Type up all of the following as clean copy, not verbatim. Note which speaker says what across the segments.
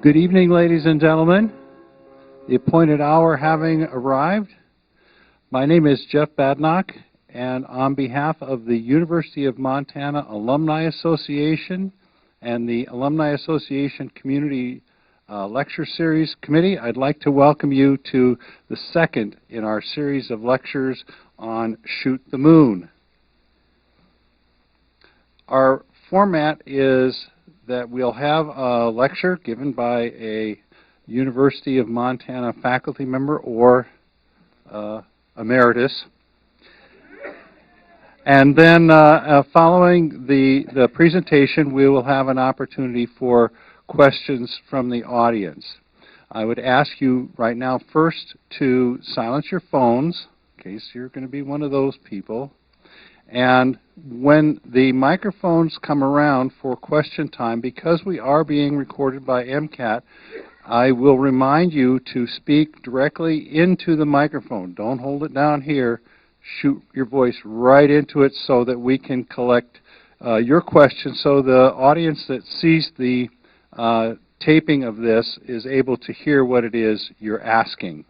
Speaker 1: Good evening, ladies and gentlemen. The appointed hour having arrived. My name is Jeff Badnock, and on behalf of the University of Montana Alumni Association and the Alumni Association Community Lecture Series Committee, I'd like to welcome you to the second in our series of lectures on Shoot the Moon. Our format is that we'll have a lecture given by a University of Montana faculty member or emeritus. And then following the presentation, we will have an opportunity for questions from the audience. I would ask you right now first to silence your phones, in case you're going to be one of those people. And when the microphones come around for question time, because we are being recorded by MCAT, I will remind you to speak directly into the microphone. Don't hold it down here. Shoot your voice right into it so that we can collect your questions, so the audience that sees the taping of this is able to hear what it is you're asking.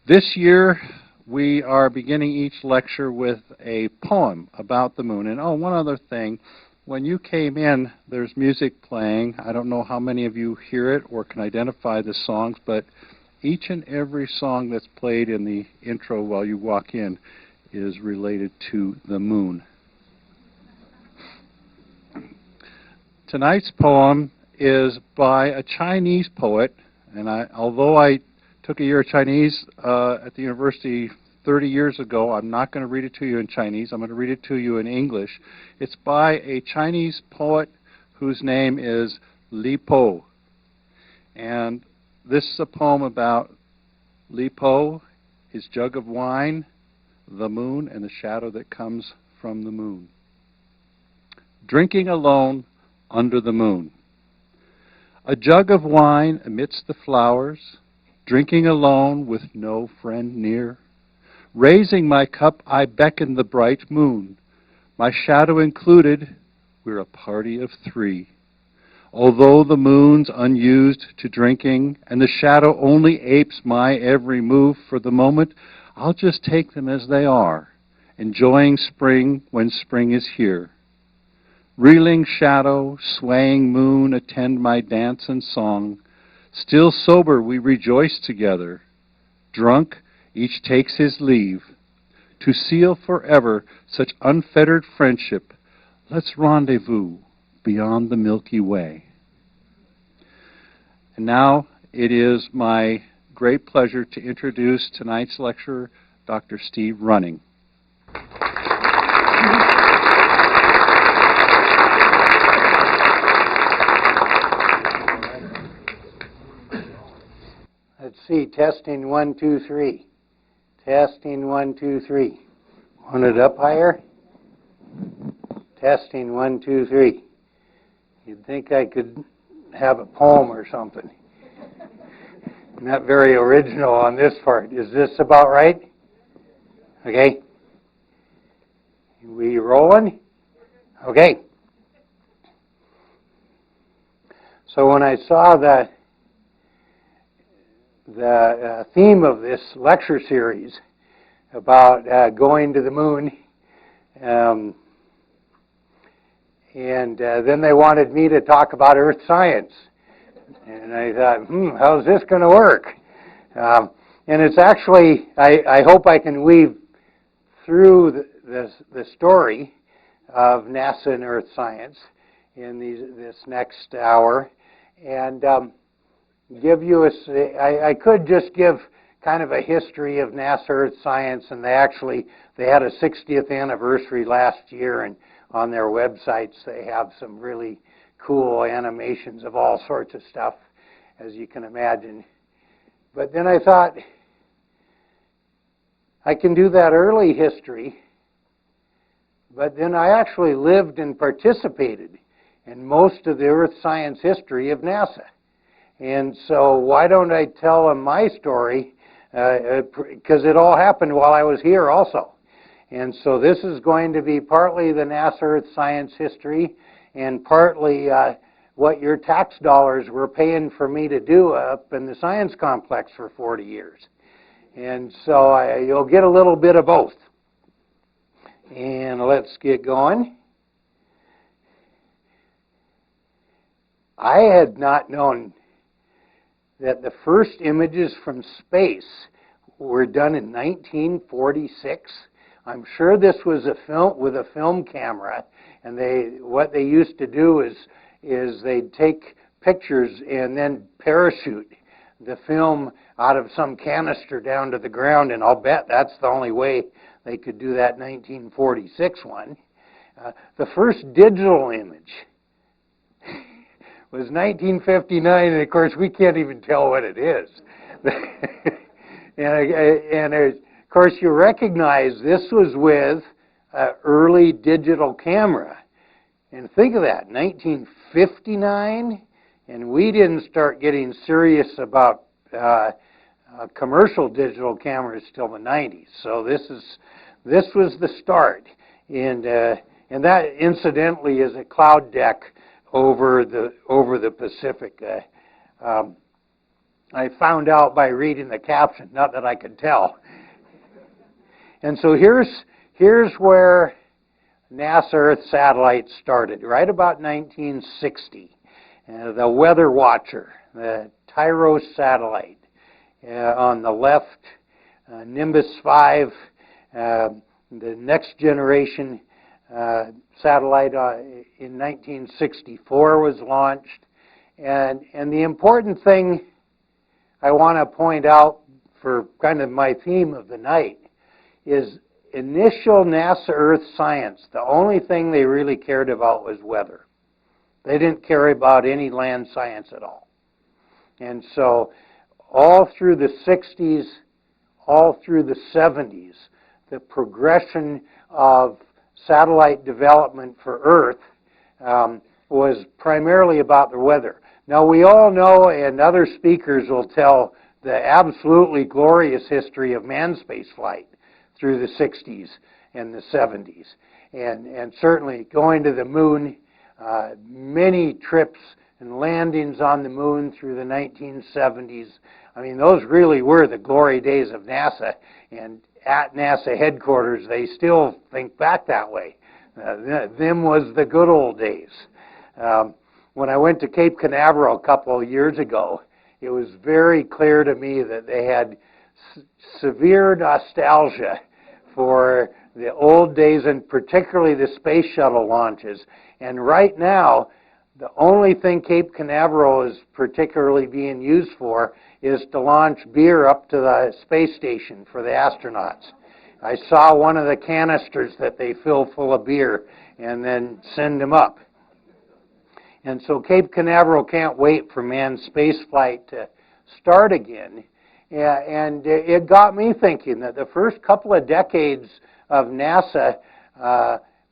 Speaker 1: This year, we are beginning each lecture with a poem about the moon. And oh, one other thing. When you came in, there's music playing. I don't know how many of you hear it or can identify the songs, but each and every song that's played in the intro while you walk in is related to the moon. Tonight's poem is by a Chinese poet, and although I took a year of Chinese at the university 30 years ago, I'm not going to read it to you in Chinese. I'm going to read it to you in English. It's by a Chinese poet whose name is Li Po. And this is a poem about Li Po, his jug of wine, the moon, and the shadow that comes from the moon. Drinking alone under the moon. A jug of wine amidst the flowers, drinking alone with no friend near. Raising my cup, I beckon the bright moon. My shadow included, we're a party of three. Although the moon's unused to drinking, and the shadow only apes my every move for the moment, I'll just take them as they are, enjoying spring when spring is here. Reeling shadow, swaying moon, attend my dance and song. Still sober, we rejoice together. Drunk, each takes his leave. To seal forever such unfettered friendship, let's rendezvous beyond the Milky Way. And now it is my great pleasure to introduce tonight's lecturer, Dr. Steve Running.
Speaker 2: Let's see, testing 1, 2, 3. Testing 1, 2, 3. Want it up higher? Testing 1, 2, 3. You'd think I could have a poem or something. Not very original on this part. Is this about right? Okay. We rolling? Okay. So when I saw the theme of this lecture series about going to the moon, and then they wanted me to talk about earth science. And I thought, how's this going to work? And it's actually, I hope I can weave through the story of NASA and earth science in this next hour, and give you I could just give kind of a history of NASA Earth Science, and they had a 60th anniversary last year, and on their websites they have some really cool animations of all sorts of stuff, as you can imagine. But then I thought, I can do that early history, but then I actually lived and participated in most of the earth science history of NASA. And so why don't I tell them my story, because it all happened while I was here also. And so this is going to be partly the NASA Earth Science history and partly what your tax dollars were paying for me to do up in the science complex for 40 years. And so you'll get a little bit of both. And let's get going. I had not known that the first images from space were done in 1946. I'm sure this was a film with a film camera, and what they used to do is they'd take pictures and then parachute the film out of some canister down to the ground, and I'll bet that's the only way they could do that 1946 one. The first digital image was 1959, and of course we can't even tell what it is. and of course you recognize this was with an early digital camera. And think of that, 1959, and we didn't start getting serious about commercial digital cameras till the 90s. So this was the start, and that incidentally is a cloud deck over the Pacific. I found out by reading the caption, not that I could tell. And so here's where NASA Earth satellites started, right about 1960. The Weather Watcher, the Tyros satellite. On the left, Nimbus 5, the next generation satellite in 1964 was launched. And the important thing I want to point out for kind of my theme of the night is initial NASA Earth science. The only thing they really cared about was weather. They didn't care about any land science at all. And so all through the 60s, all through the 70s, the progression of satellite development for Earth was primarily about the weather. Now we all know, and other speakers will tell, the absolutely glorious history of manned space flight through the 60s and the 70s. And certainly going to the moon, many trips and landings on the moon through the 1970s. I mean, those really were the glory days of NASA. And at NASA headquarters, they still think back that way. Them was the good old days. When I went to Cape Canaveral a couple of years ago, it was very clear to me that they had severe nostalgia for the old days, and particularly the space shuttle launches. And right now, the only thing Cape Canaveral is particularly being used for is to launch beer up to the space station for the astronauts. I saw one of the canisters that they fill full of beer and then send them up. And so Cape Canaveral can't wait for manned space flight to start again. And it got me thinking that the first couple of decades of NASA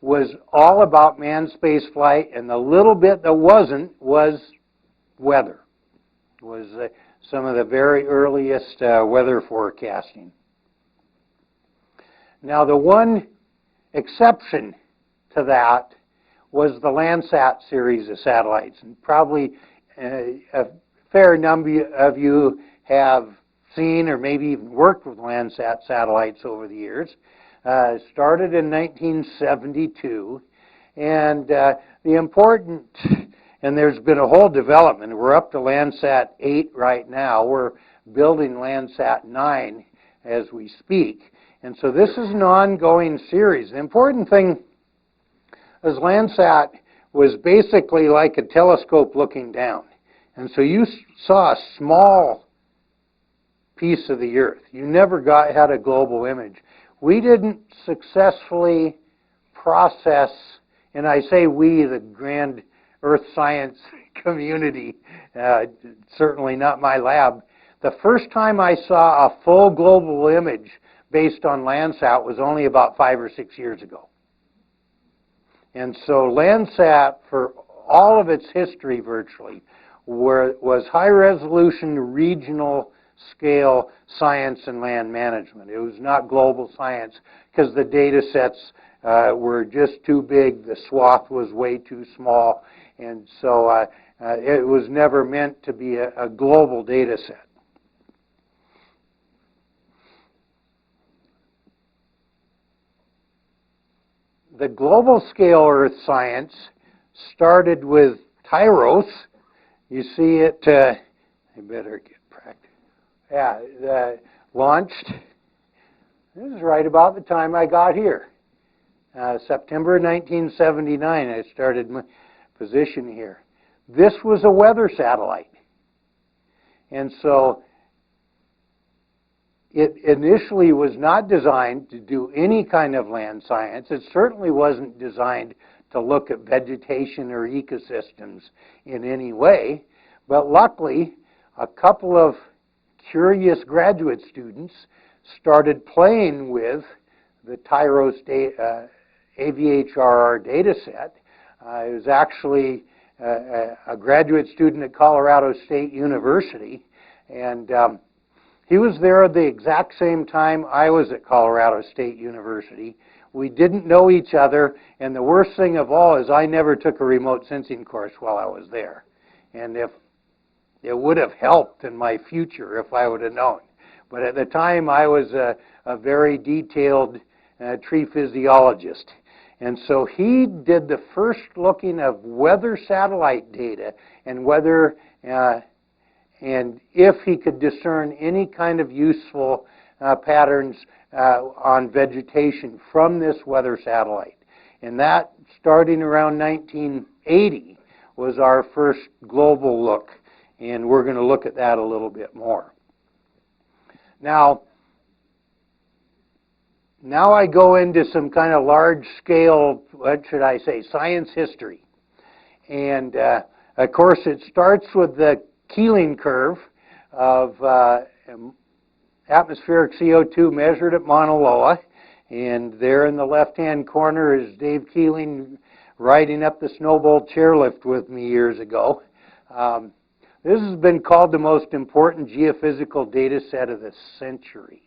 Speaker 2: was all about manned space flight, and the little bit that wasn't was weather. It was some of the very earliest weather forecasting. Now the one exception to that was the Landsat series of satellites. And probably a fair number of you have seen or maybe even worked with Landsat satellites over the years. Started in 1972. And the important, and there's been a whole development. We're up to Landsat 8 right now. We're building Landsat 9 as we speak. And so this is an ongoing series. The important thing is Landsat was basically like a telescope looking down. And so you saw a small piece of the Earth. You never had a global image. We didn't successfully process, and I say we, the grand Earth science community, certainly not my lab. The first time I saw a full global image based on Landsat was only about 5 or 6 years ago. And so Landsat, for all of its history virtually, was high-resolution, regional scale science and land management. It was not global science because the data sets were just too big. The swath was way too small. And so it was never meant to be a global data set. The global scale Earth science started with Tyros. You see it, I better get practice. Yeah, launched. This is right about the time I got here. September 1979, I started my position here. This was a weather satellite. And so it initially was not designed to do any kind of land science. It certainly wasn't designed to look at vegetation or ecosystems in any way. But luckily, a couple of curious graduate students started playing with the Tyros AVHRR data set. It was actually a graduate student at Colorado State University, and he was there at the exact same time I was at Colorado State University. We didn't know each other, and the worst thing of all is I never took a remote sensing course while I was there. And if it would have helped in my future if I would have known. But at the time, I was a very detailed tree physiologist. And so he did the first looking of weather satellite data and whether and if he could discern any kind of useful patterns on vegetation from this weather satellite. And that, starting around 1980, was our first global look. And we're going to look at that a little bit more. Now I go into some kind of large-scale, what should I say, science history. And, of course, it starts with the Keeling curve of atmospheric CO2 measured at Mauna Loa. And there in the left-hand corner is Dave Keeling riding up the Snowbolt chairlift with me years ago. This has been called the most important geophysical data set of the century.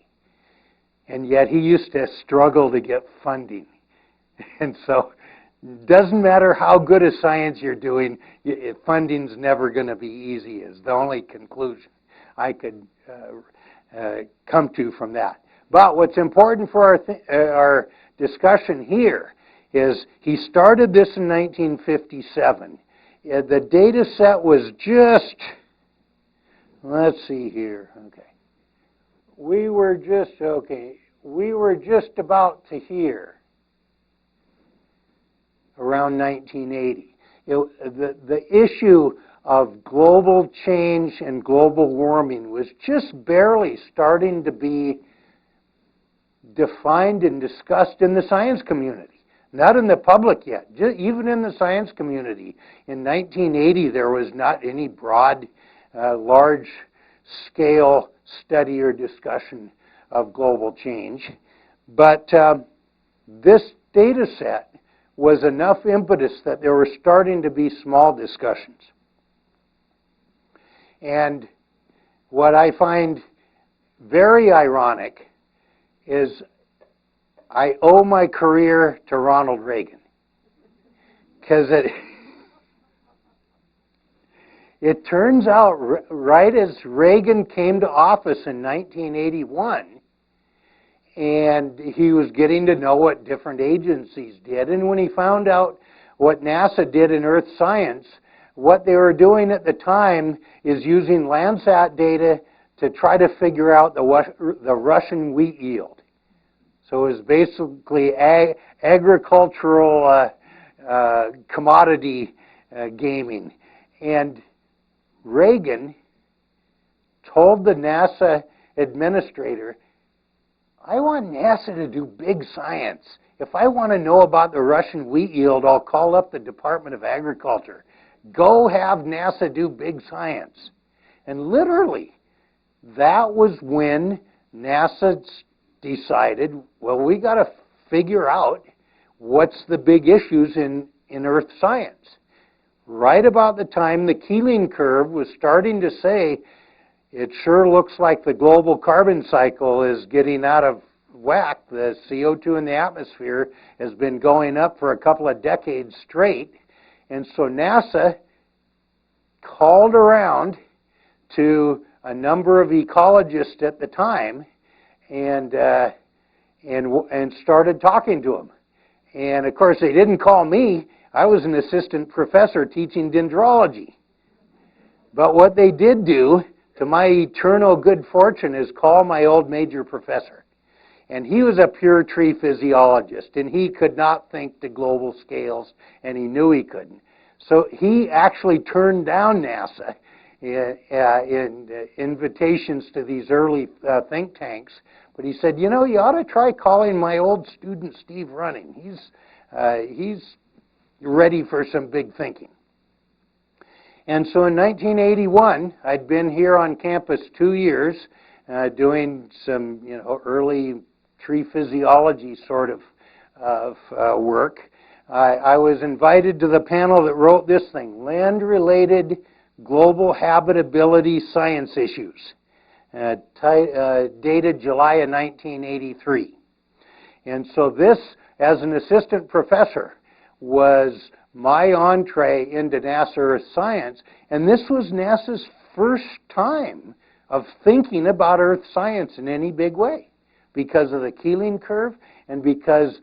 Speaker 2: And yet he used to struggle to get funding. And so it doesn't matter how good a science you're doing, funding's never going to be easy, is the only conclusion I could come to from that. But what's important for our discussion here is he started this in 1957. The data set was just, let's see here, okay. We were just about to here around 1980. The issue of global change and global warming was just barely starting to be defined and discussed in the science community. Not in the public yet. Even in the science community. In 1980, there was not any broad, large-scale study or discussion of global change. But this data set was enough impetus that there were starting to be small discussions. And what I find very ironic is I owe my career to Ronald Reagan. Because it turns out right as Reagan came to office in 1981, and he was getting to know what different agencies did, and when he found out what NASA did in earth science, what they were doing at the time is using Landsat data to try to figure out the Russian wheat yield. So it was basically agricultural commodity gaming. And Reagan told the NASA administrator, I want NASA to do big science. If I want to know about the Russian wheat yield, I'll call up the Department of Agriculture. Go have NASA do big science. And literally, that was when NASA decided, well, we got to figure out what's the big issues in earth science. Right about the time the Keeling curve was starting to say, it sure looks like the global carbon cycle is getting out of whack. The CO2 in the atmosphere has been going up for a couple of decades straight. And so NASA called around to a number of ecologists at the time and started talking to them. And of course, they didn't call me. I was an assistant professor teaching dendrology. But what they did do, to my eternal good fortune, is call my old major professor. And he was a pure tree physiologist, and he could not think to global scales, and he knew he couldn't. So he actually turned down NASA in invitations to these early think tanks. But he said, you know, you ought to try calling my old student Steve Running. He's ready for some big thinking. And so in 1981, I'd been here on campus 2 years doing some, early tree physiology sort of work. I was invited to the panel that wrote this thing, Land-Related Global Habitability Science Issues, dated July of 1983. And so this, as an assistant professor, was my entree into NASA Earth science, and this was NASA's first time of thinking about Earth science in any big way because of the Keeling curve and because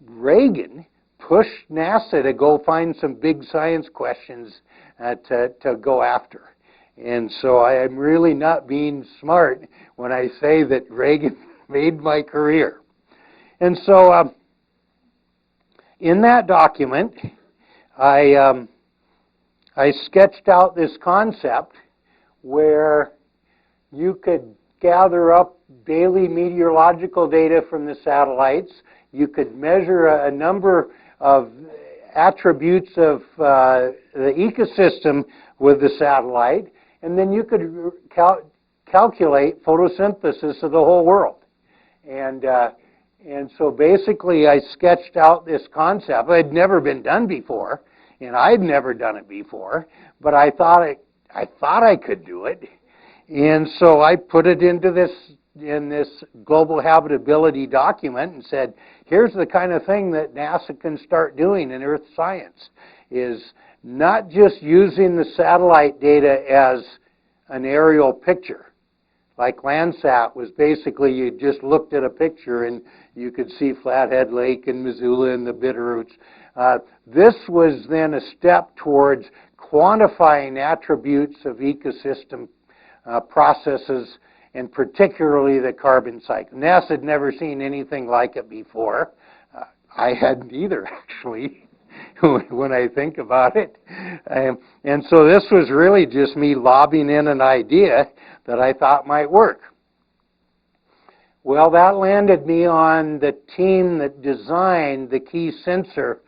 Speaker 2: Reagan pushed NASA to go find some big science questions to go after. And so I am really not being smart when I say that Reagan made my career. And so in that document, I sketched out this concept where you could gather up daily meteorological data from the satellites. You could measure a number of attributes of the ecosystem with the satellite, and then you could calculate photosynthesis of the whole world. And so basically I sketched out this concept. It had never been done before, and I'd never done it before, but I thought I could do it. And so I put it into in this global habitability document and said, here's the kind of thing that NASA can start doing in Earth science, is not just using the satellite data as an aerial picture. Like Landsat was basically you just looked at a picture and you could see Flathead Lake and Missoula and the Bitterroots. This was then a step towards quantifying attributes of ecosystem processes, and particularly the carbon cycle. NASA had never seen anything like it before. I hadn't either, actually, when I think about it. And so this was really just me lobbing in an idea that I thought might work. Well, that landed me on the team that designed the key sensor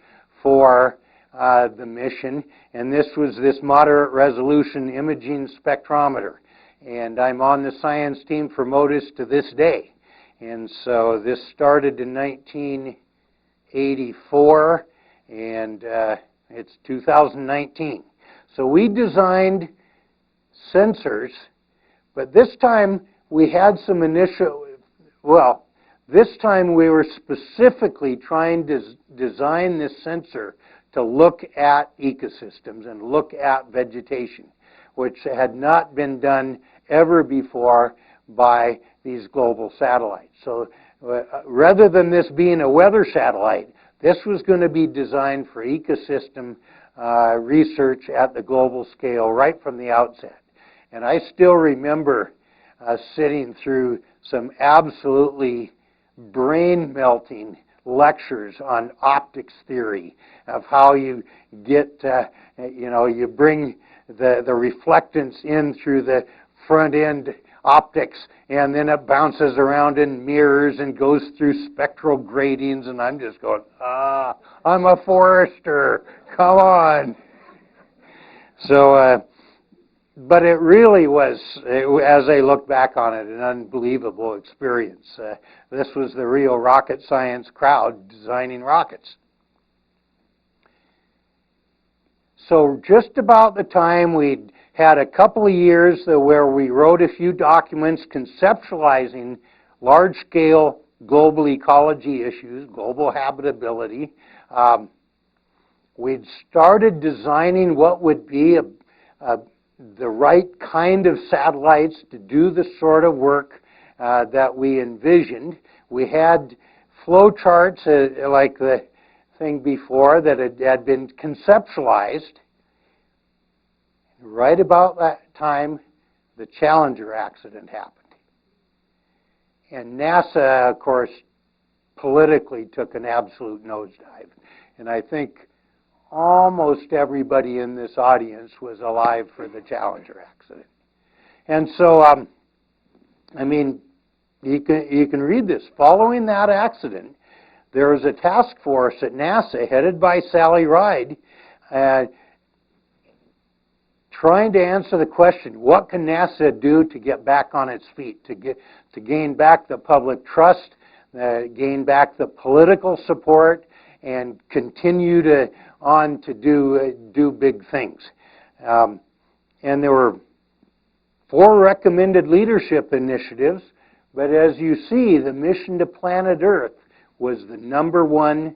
Speaker 2: for the mission, and this was this moderate resolution imaging spectrometer. And I'm on the science team for MODIS to this day. And so this started in 1984, and it's 2019. So we designed sensors, but this time we had some this time we were specifically trying to design this sensor to look at ecosystems and look at vegetation, which had not been done ever before by these global satellites. So rather than this being a weather satellite, this was going to be designed for ecosystem research at the global scale right from the outset. And I still remember sitting through some absolutely brain-melting lectures on optics theory, of how you get, you bring the reflectance in through the front end optics, and then it bounces around in mirrors and goes through spectral gratings, and I'm just going, I'm a forester, come on. So, but it really was, as I look back on it, an unbelievable experience. This was the real rocket science crowd designing rockets. So just about the time we'd had a couple of years where we wrote a few documents conceptualizing large-scale global ecology issues, global habitability. We'd started designing what would be the right kind of satellites to do the sort of work that we envisioned. We had flow charts like the thing before that had been conceptualized. Right about that time, the Challenger accident happened. And NASA, of course, politically took an absolute nosedive. And I think almost everybody in this audience was alive for the Challenger accident. And so, I mean, you can read this. Following that accident, there was a task force at NASA headed by Sally Ride trying to answer the question, what can NASA do to get back on its feet, to gain back the public trust, gain back the political support, and continue on to do big things. And there were 4 recommended leadership initiatives, but as you see, the mission to planet Earth was the #1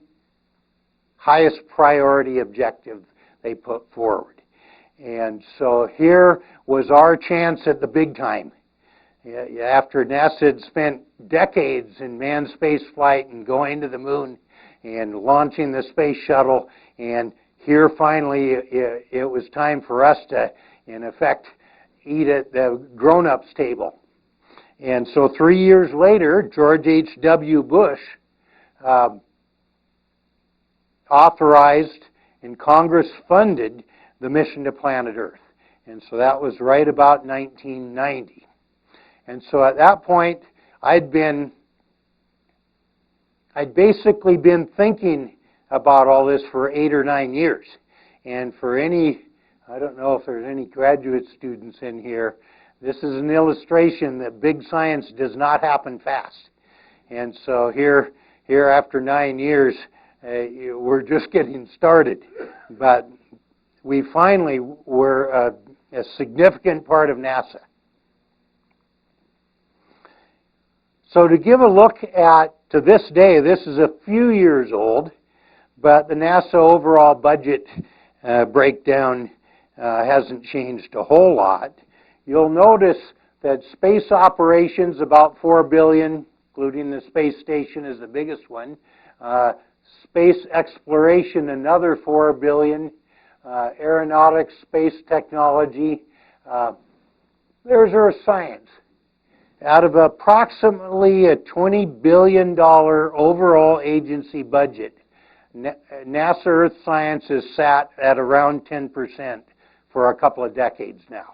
Speaker 2: highest priority objective they put forward. And so here was our chance at the big time. After NASA had spent decades in manned space flight and going to the moon and launching the space shuttle, and here finally it was time for us to, in effect, eat at the grown-ups table. And so 3 years later, George H.W. Bush authorized and Congress funded the mission to planet Earth. And so that was right about 1990. And so at that point, I'd basically been thinking about all this for 8 or 9 years. And for any, I don't know if there's any graduate students in here, this is an illustration that big science does not happen fast. And so here after 9 years, we're just getting started. But we finally were a significant part of NASA. So to give a look at, to this day, this is a few years old, but the NASA overall budget breakdown hasn't changed a whole lot. You'll notice that space operations, about $4 billion, including the space station is the biggest one. Space exploration, another $4 billion. Aeronautics, space technology. There's Earth science. Out of approximately a $20 billion overall agency budget, NASA Earth Science has sat at around 10% for a couple of decades now.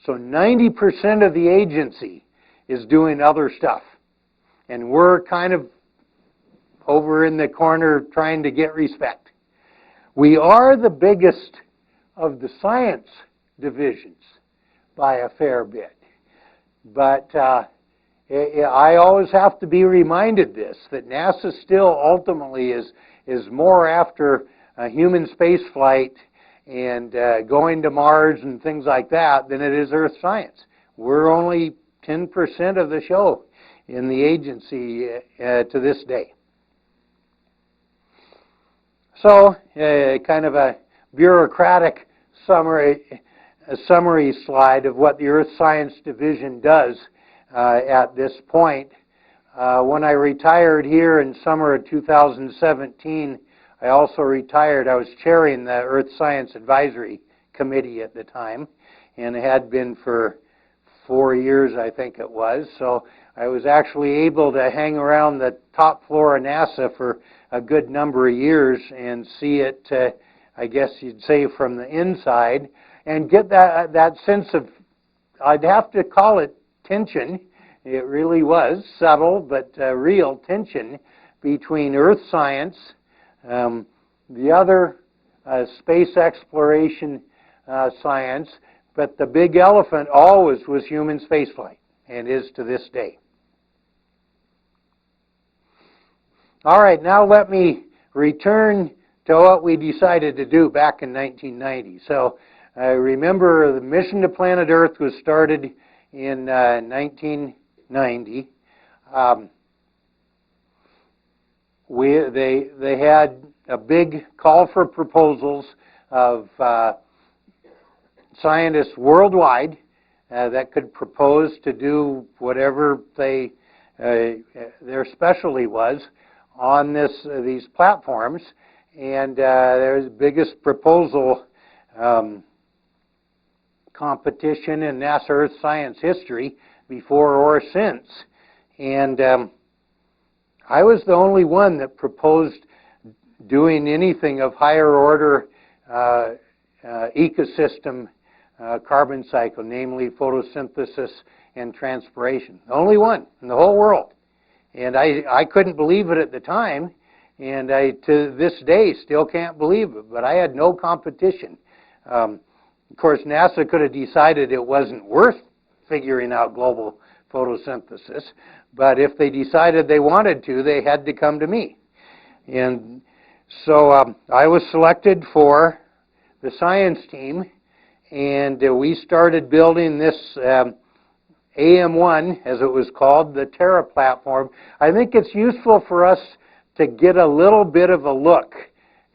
Speaker 2: So 90% of the agency is doing other stuff. And we're kind of over in the corner trying to get respect. We are the biggest of the science divisions by a fair bit. But I always have to be reminded this, that NASA still ultimately is more after human space flight and going to Mars and things like that than it is Earth science. We're only 10% of the show in the agency to this day. So, kind of a bureaucratic summary slide of what the Earth Science Division does at this point. When I retired here in summer of 2017, I also retired. I was chairing the Earth Science Advisory Committee at the time, and it had been for 4 years, I think it was. So I was actually able to hang around the top floor of NASA for a good number of years and see it, I guess you'd say, from the inside, and get that sense of, I'd have to call it tension. It really was subtle, but real tension between Earth science, the other space exploration science, but the big elephant always was human spaceflight, and is to this day. All right, now let me return to what we decided to do back in 1990. So remember, the mission to planet Earth was started in 1990. Um, they had a big call for proposals of scientists worldwide that could propose to do whatever their specialty was on these platforms. And there's the biggest proposal competition in NASA Earth science history before or since. And I was the only one that proposed doing anything of higher order ecosystem carbon cycle, namely photosynthesis and transpiration. The only one in the whole world. And I couldn't believe it at the time, and I, to this day, still can't believe it, but I had no competition. Of course, NASA could have decided it wasn't worth figuring out global photosynthesis, but if they decided they wanted to, they had to come to me. And so I was selected for the science team, and we started building this AM1, as it was called, the Terra platform. I think it's useful for us to get a little bit of a look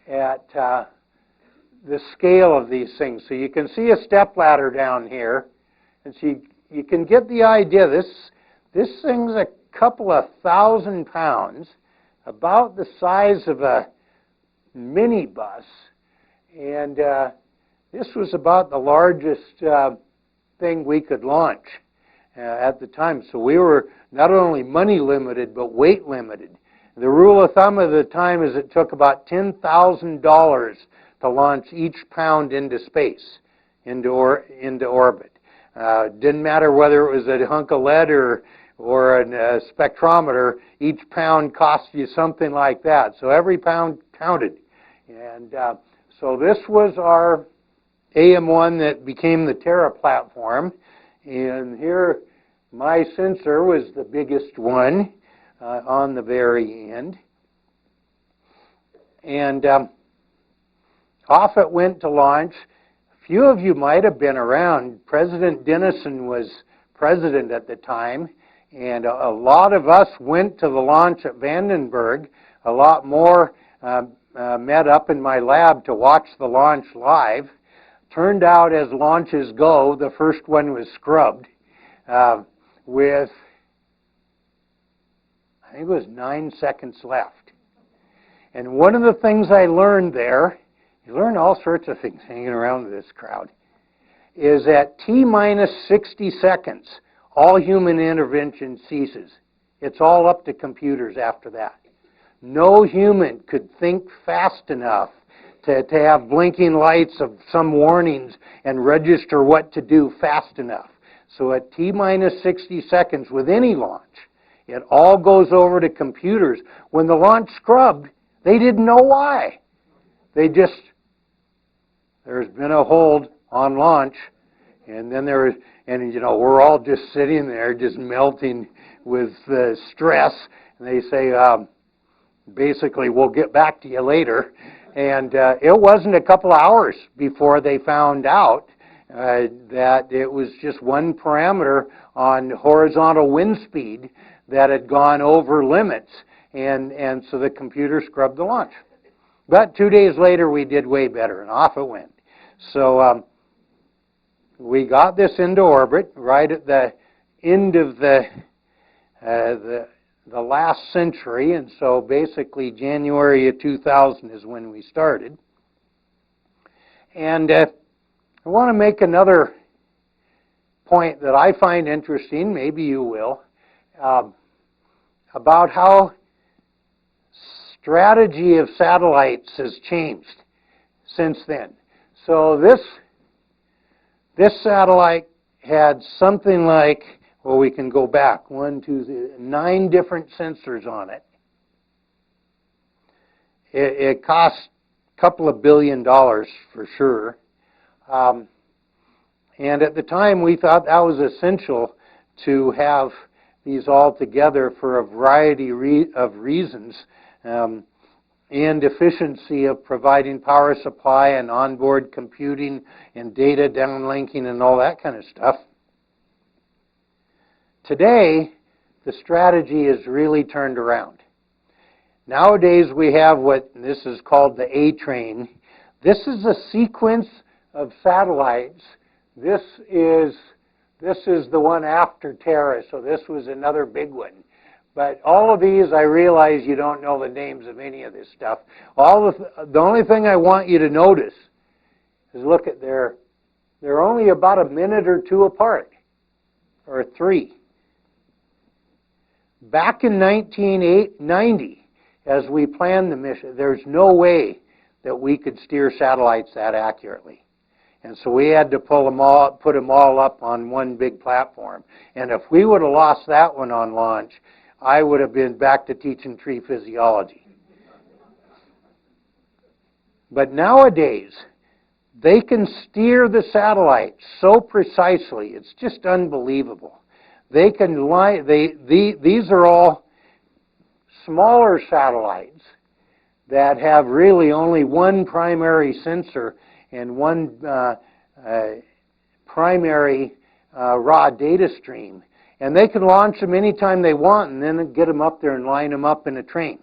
Speaker 2: at the scale of these things. So you can see a stepladder down here, and so you can get the idea. This thing's a couple of 1,000 pounds, about the size of a minibus, and this was about the largest thing we could launch at the time. So we were not only money limited, but weight limited. The rule of thumb of the time is it took about $10,000 to launch each pound into space, into orbit. Didn't matter whether it was a hunk of lead or a spectrometer, each pound cost you something like that. So every pound counted. And so this was our AM1 that became the Terra platform. And here, my sensor was the biggest one on the very end. And off it went to launch. A few of you might have been around. President Denison was president at the time, and a lot of us went to the launch at Vandenberg. A lot more met up in my lab to watch the launch live. Turned out, as launches go, the first one was scrubbed with, I think it was 9 seconds left. And one of the things I learned there, you learn all sorts of things hanging around with this crowd, is at T-minus 60 seconds, all human intervention ceases. It's all up to computers after that. No human could think fast enough to have blinking lights of some warnings and register what to do fast enough. So at T-minus 60 seconds with any launch, it all goes over to computers. When the launch scrubbed, they didn't know why. They just, there's been a hold on launch, and then there is, and you know, we're all just sitting there just melting with stress, and they say, basically, we'll get back to you later. And it wasn't a couple hours before they found out that it was just one parameter on horizontal wind speed that had gone over limits, and so the computer scrubbed the launch. But 2 days later, we did way better, and off it went. So we got this into orbit right at the end of the last century, and so basically January of 2000 is when we started. And I want to make another point that I find interesting, maybe you will, about how strategy of satellites has changed since then. So this satellite had something like, well, we can go back, 9 different sensors on it. It cost a couple of $1 billion for sure. And at the time, we thought that was essential to have these all together for a variety of reasons, and efficiency of providing power supply and onboard computing and data downlinking and all that kind of stuff. Today, the strategy is really turned around. Nowadays we have what this is called the A train. This is a sequence of satellites. This is the one after Terra, so this was another big one. But all of these, I realize you don't know the names of any of this stuff. The only thing I want you to notice is look at they're only about a minute or two apart, or 3. Back in 1990, as we planned the mission, there's no way that we could steer satellites that accurately. And so we had to put them all up on one big platform. And if we would have lost that one on launch, I would have been back to teaching tree physiology. But nowadays, they can steer the satellite so precisely, it's just unbelievable. They can these are all smaller satellites that have really only one primary sensor and one primary raw data stream. And they can launch them anytime they want and then get them up there and line them up in a train.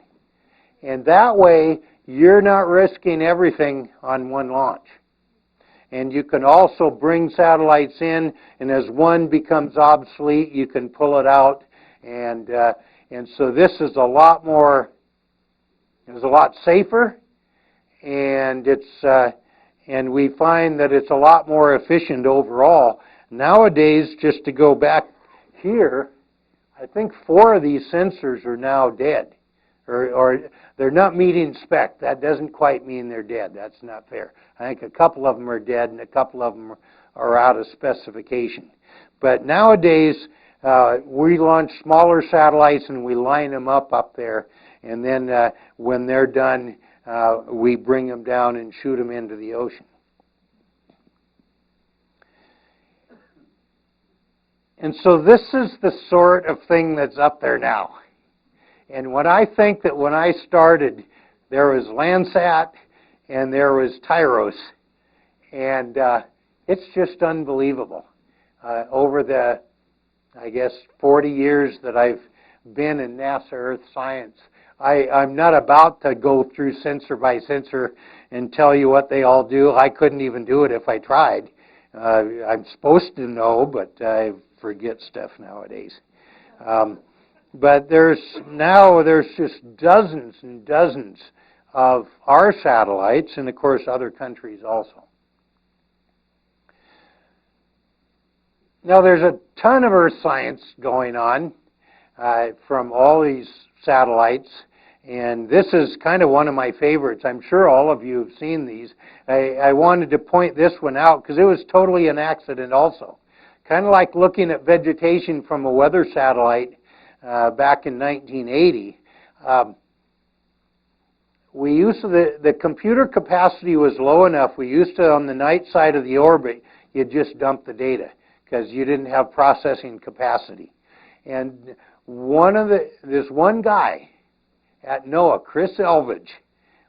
Speaker 2: And that way, you're not risking everything on one launch. And you can also bring satellites in, and as one becomes obsolete, you can pull it out. And so this is a lot safer, and and we find that it's a lot more efficient overall. Nowadays, just to go back here, I think 4 of these sensors are now dead, or they're not meeting spec. That doesn't quite mean they're dead. That's not fair. I think a couple of them are dead and a couple of them are out of specification. But nowadays, we launch smaller satellites and we line them up there, and then when they're done, we bring them down and shoot them into the ocean. And so this is the sort of thing that's up there now. And when I think that when I started, there was Landsat and there was Tyros. And it's just unbelievable. Over the, I guess, 40 years that I've been in NASA Earth science, I'm not about to go through sensor by sensor and tell you what they all do. I couldn't even do it if I tried. I'm supposed to know, but I forget stuff nowadays. But there's just dozens and dozens of our satellites, and of course other countries also. Now there's a ton of Earth science going on from all these satellites, and this is kind of one of my favorites. I'm sure all of you have seen these. I wanted to point this one out because it was totally an accident also. Kind of like looking at vegetation from a weather satellite back in 1980. We used to, the computer capacity was low enough. We used to, on the night side of the orbit, you'd just dump the data because you didn't have processing capacity. And this one guy at NOAA, Chris Elvidge,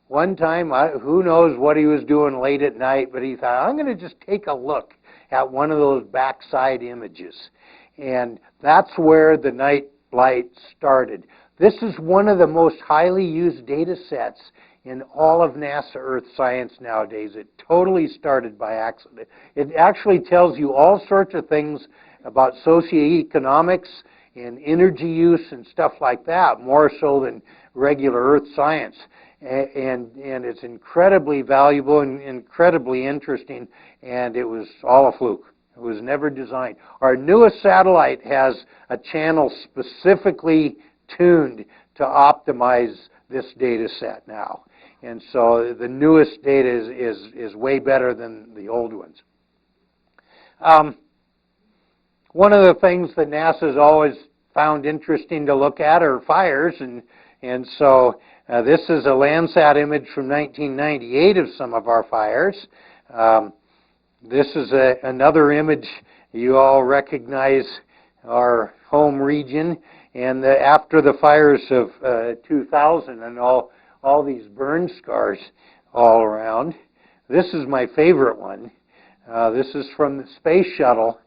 Speaker 2: one time, who knows what he was doing late at night, but he thought, I'm going to just take a look at one of those backside images. And that's where the night light started. This is one of the most highly used data sets in all of NASA Earth science nowadays. It totally started by accident. It actually tells you all sorts of things about socioeconomics and energy use and stuff like that, more so than regular Earth science. And it's incredibly valuable and incredibly interesting, and it was all a fluke. It was never designed. Our newest satellite has a channel specifically tuned to optimize this data set now. And so the newest data is way better than the old ones. One of the things that NASA's always found interesting to look at are fires, and so this is a Landsat image from 1998 of some of our fires. This is another image. You all recognize our home region, and after the fires of 2000 and all these burn scars all around. This is my favorite one. This is from the space shuttle,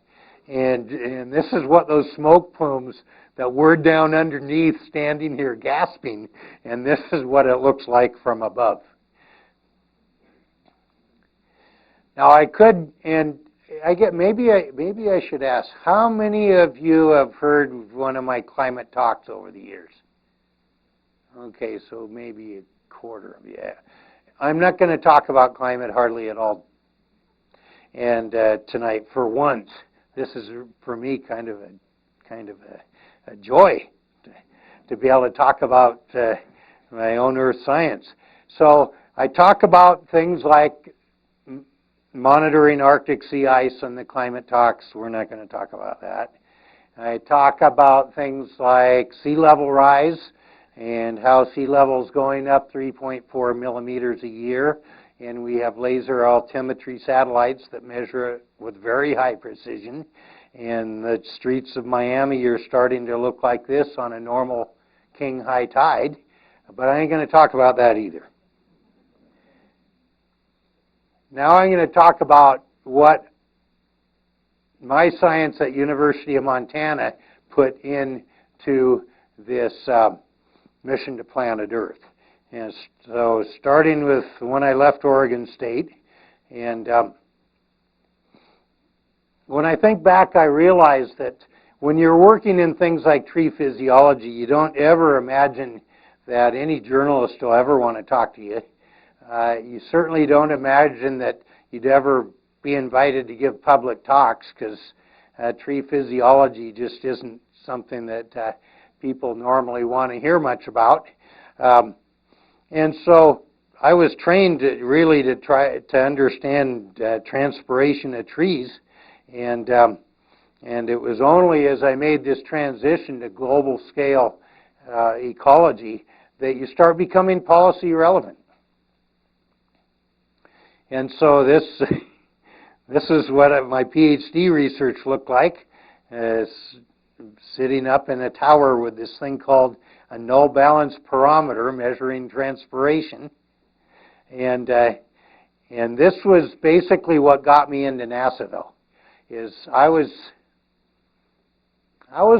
Speaker 2: and this is what those smoke plumes that we're down underneath standing here gasping, and this is what it looks like from above. Now I could, and I get maybe I should ask, how many of you have heard one of my climate talks over the years? Okay, so maybe a quarter of you. I'm not going to talk about climate hardly at all. And tonight, for once, this is for me kind of a joy to be able to talk about my own earth science. So I talk about things like monitoring Arctic sea ice and the climate talks. We're not going to talk about that. I talk about things like sea level rise and how sea level is going up 3.4 millimeters a year. And we have laser altimetry satellites that measure it with very high precision. And the streets of Miami are starting to look like this on a normal king high tide. But I ain't going to talk about that either. Now I'm going to talk about what my science at University of Montana put into this mission to Planet Earth. And so starting with when I left Oregon State, and when I think back, I realize that when you're working in things like tree physiology, you don't ever imagine that any journalist will ever want to talk to you. You certainly don't imagine that you'd ever be invited to give public talks, because tree physiology just isn't something that people normally want to hear much about. And so I was trained really to try to understand transpiration of trees, and it was only as I made this transition to global scale ecology that you start becoming policy relevant. And so this is what my PhD research looked like, sitting up in a tower with this thing called a null balance pyrometer measuring transpiration. And this was basically what got me into NASAville. I was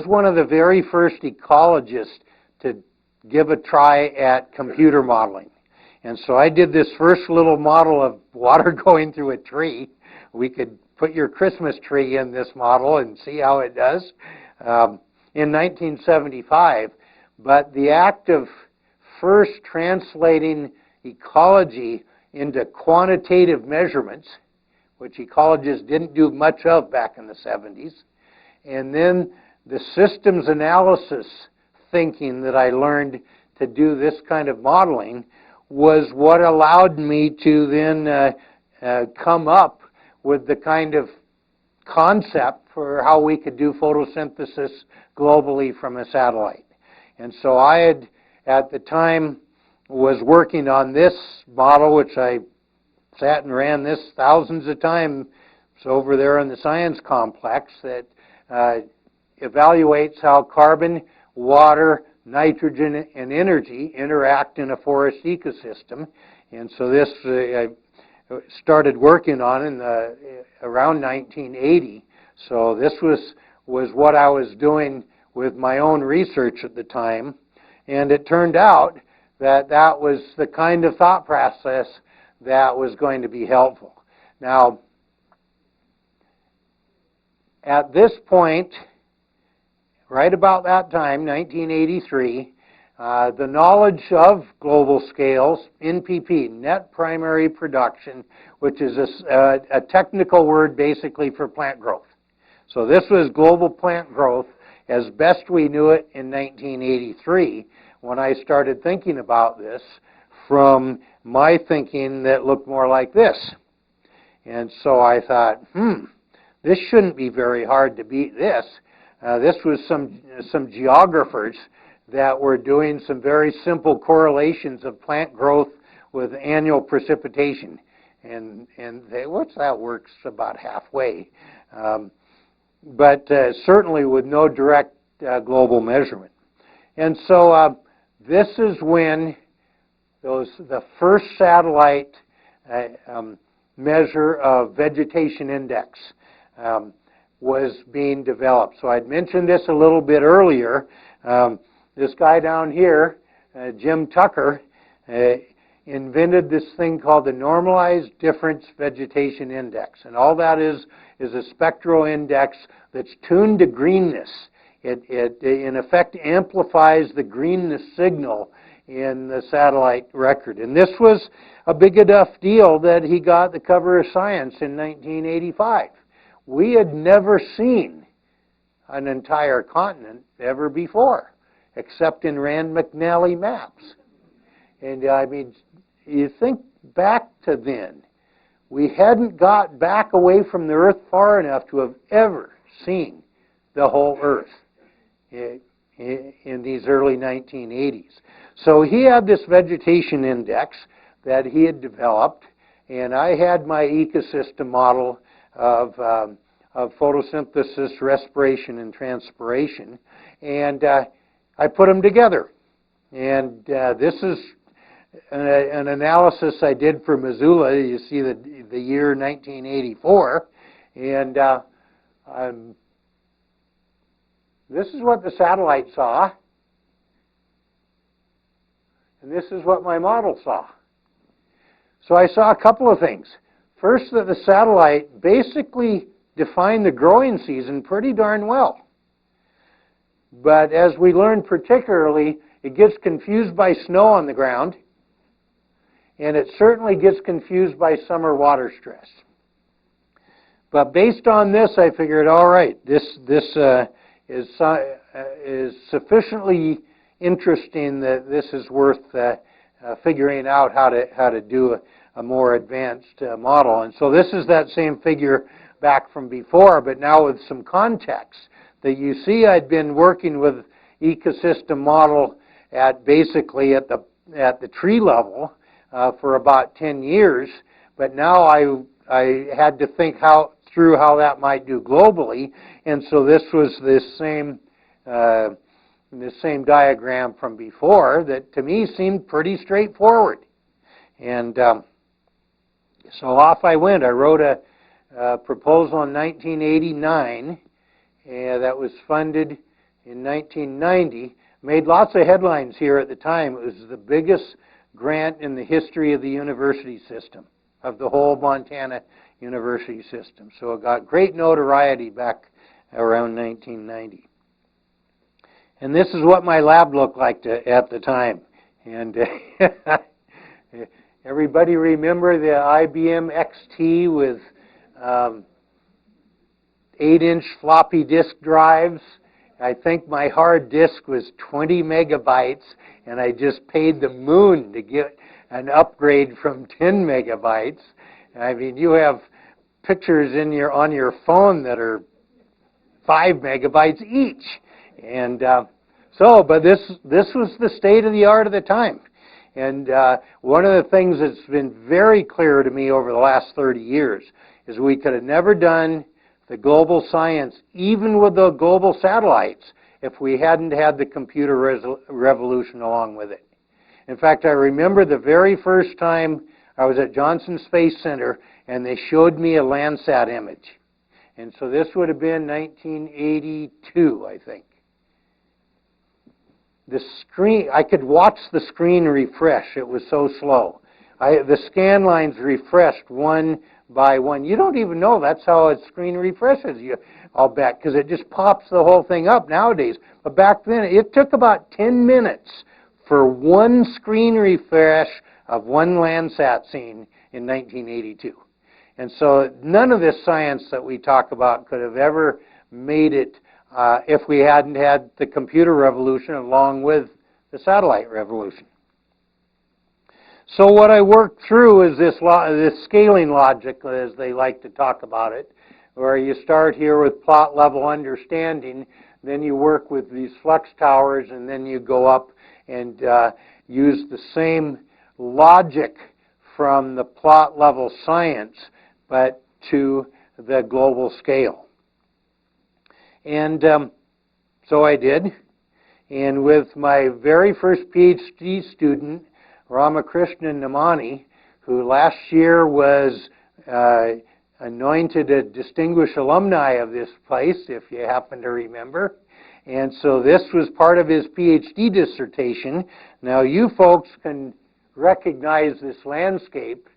Speaker 2: one of the very first ecologists to give a try at computer modeling. And so I did this first little model of water going through a tree. We could put your Christmas tree in this model and see how it does in 1975. But the act of first translating ecology into quantitative measurements, which ecologists didn't do much of back in the 70s, and then the systems analysis thinking that I learned to do this kind of modeling was what allowed me to then come up with the kind of concept for how we could do photosynthesis globally from a satellite. And so I had, at the time, was working on this model, which I sat and ran this thousands of times. It's over there in the science complex, that evaluates how carbon, water, nitrogen, and energy interact in a forest ecosystem. And so this I started working on in around 1980. So this was what I was doing with my own research at the time. And it turned out that that was the kind of thought process that was going to be helpful. Now, at this point, right about that time, 1983, the knowledge of global scales, NPP, net primary production, which is a technical word basically for plant growth. So this was global plant growth as best we knew it in 1983 when I started thinking about this from my thinking that looked more like this. And so I thought, this shouldn't be very hard to beat this. This was some geographers that were doing some very simple correlations of plant growth with annual precipitation. And what's that works about halfway. But certainly with no direct global measurement. And so this is when the first satellite measure of vegetation index was being developed. So I'd mentioned this a little bit earlier. This guy down here, Jim Tucker, invented this thing called the Normalized Difference Vegetation Index. And all that is a spectral index that's tuned to greenness. It in effect amplifies the greenness signal in the satellite record. And this was a big enough deal that he got the cover of Science in 1985. We had never seen an entire continent ever before, except in Rand McNally maps. And I mean, you think back to then, we hadn't got back away from the Earth far enough to have ever seen the whole Earth in these early 1980s. So he had this vegetation index that he had developed, and I had my ecosystem model of photosynthesis, respiration, and transpiration, and I put them together. And this is an analysis I did for Missoula. You see the year 1984, and this is what the satellite saw, and this is what my model saw. So I saw a couple of things. First, that the satellite basically defined the growing season pretty darn well. But as we learned particularly, it gets confused by snow on the ground, and it certainly gets confused by summer water stress. But based on this, I figured, all right, this is sufficiently interesting that this is worth figuring out how to do a more advanced model. And so this is that same figure back from before, but now with some context. That you see, I'd been working with ecosystem model at basically at the tree level for about 10 years, but now I had to think through how that might do globally, and so this was this same diagram from before that to me seemed pretty straightforward. And so off I went. I wrote a proposal in 1989 that was funded in 1990. Made lots of headlines here at the time. It was the biggest grant in the history of the university system, of the whole Montana university system. So it got great notoriety back around 1990. And this is what my lab looked like at the time. And everybody remember the IBM XT with 8-inch floppy disk drives? I think my hard disk was 20 megabytes, and I just paid the moon to get an upgrade from 10 megabytes. I mean, you have pictures on your phone that are 5 megabytes each. And but this was the state of the art of the time. And one of the things that's been very clear to me over the last 30 years is we could have never done the global science, even with the global satellites, if we hadn't had the computer revolution along with it. In fact, I remember the very first time I was at Johnson Space Center and they showed me a Landsat image. And so this would have been 1982, I think. The screen, I could watch the screen refresh. It was so slow. The scan lines refreshed one by one. You don't even know that's how a screen refreshes, I'll bet, because it just pops the whole thing up nowadays. But back then, it took about 10 minutes for one screen refresh of one Landsat scene in 1982. And so none of this science that we talk about could have ever made it if we hadn't had the computer revolution along with the satellite revolution. So what I worked through is this scaling logic, as they like to talk about it, where you start here with plot level understanding, then you work with these flux towers, and then you go up and use the same logic from the plot level science, but to the global scale. And so I did. And with my very first PhD student, Ramakrishnan Namani, who last year was anointed a distinguished alumni of this place, if you happen to remember. And so this was part of his PhD dissertation. Now you folks can recognize this landscape.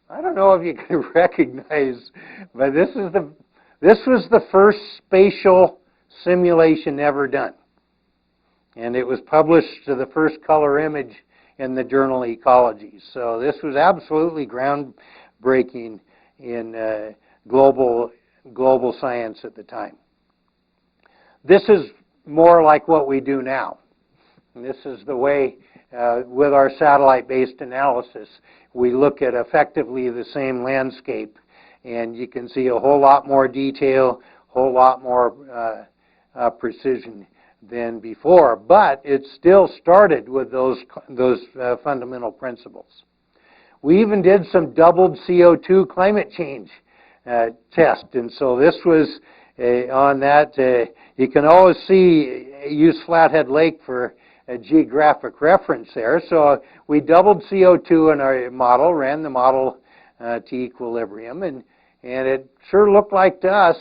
Speaker 2: I don't know if you can recognize, but this was the first spatial simulation ever done. And it was published to the first color image in the journal Ecology. So this was absolutely groundbreaking in global science at the time. This is more like what we do now. And this is the way, with our satellite-based analysis, we look at effectively the same landscape, and you can see a whole lot more detail, a whole lot more precision than before. But it still started with those fundamental principles. We even did some doubled CO2 climate change test, and so this was on that. You can always use Flathead Lake for a geographic reference there. So we doubled CO2 in our model, ran the model to equilibrium, and it sure looked like to us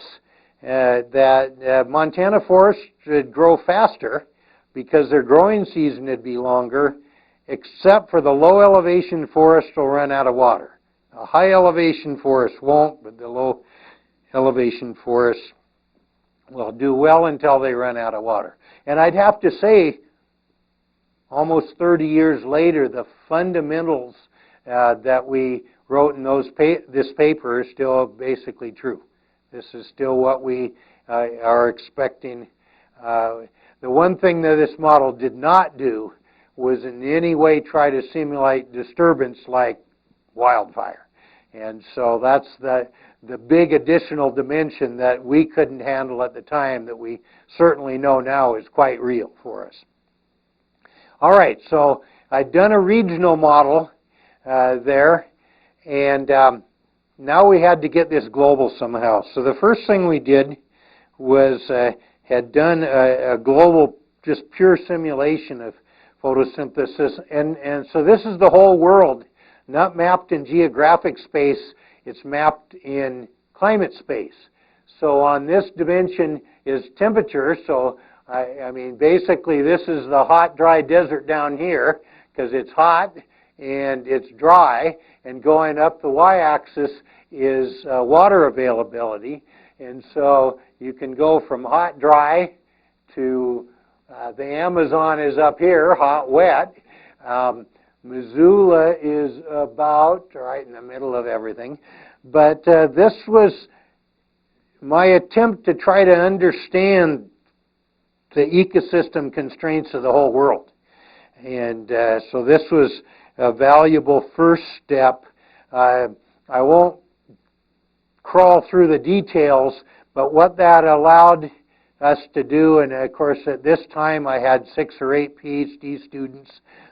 Speaker 2: that Montana forests would grow faster because their growing season would be longer, except for the low elevation forest will run out of water. A high elevation forest won't, but the low elevation forests will do well until they run out of water. And I'd have to say, almost 30 years later, the fundamentals that we wrote in this paper are still basically true. This is still what we are expecting. The one thing that this model did not do was in any way try to simulate disturbance like wildfire. And so that's the big additional dimension that we couldn't handle at the time that we certainly know now is quite real for us. All right, so I'd done a regional model there, and now we had to get this global somehow. So the first thing we did was had done a global, just pure simulation of photosynthesis, and so this is the whole world, not mapped in geographic space, it's mapped in climate space. So on this dimension is temperature, so I mean basically this is the hot, dry desert down here because it's hot and it's dry, and going up the y-axis is water availability, and so you can go from hot, dry to the Amazon is up here, hot, wet. Missoula is about right in the middle of everything. But this was my attempt to try to understand the ecosystem constraints of the whole world. And so this was a valuable first step. I won't crawl through the details, but what that allowed us to do, and of course at this time I had 6 or 8 PhD students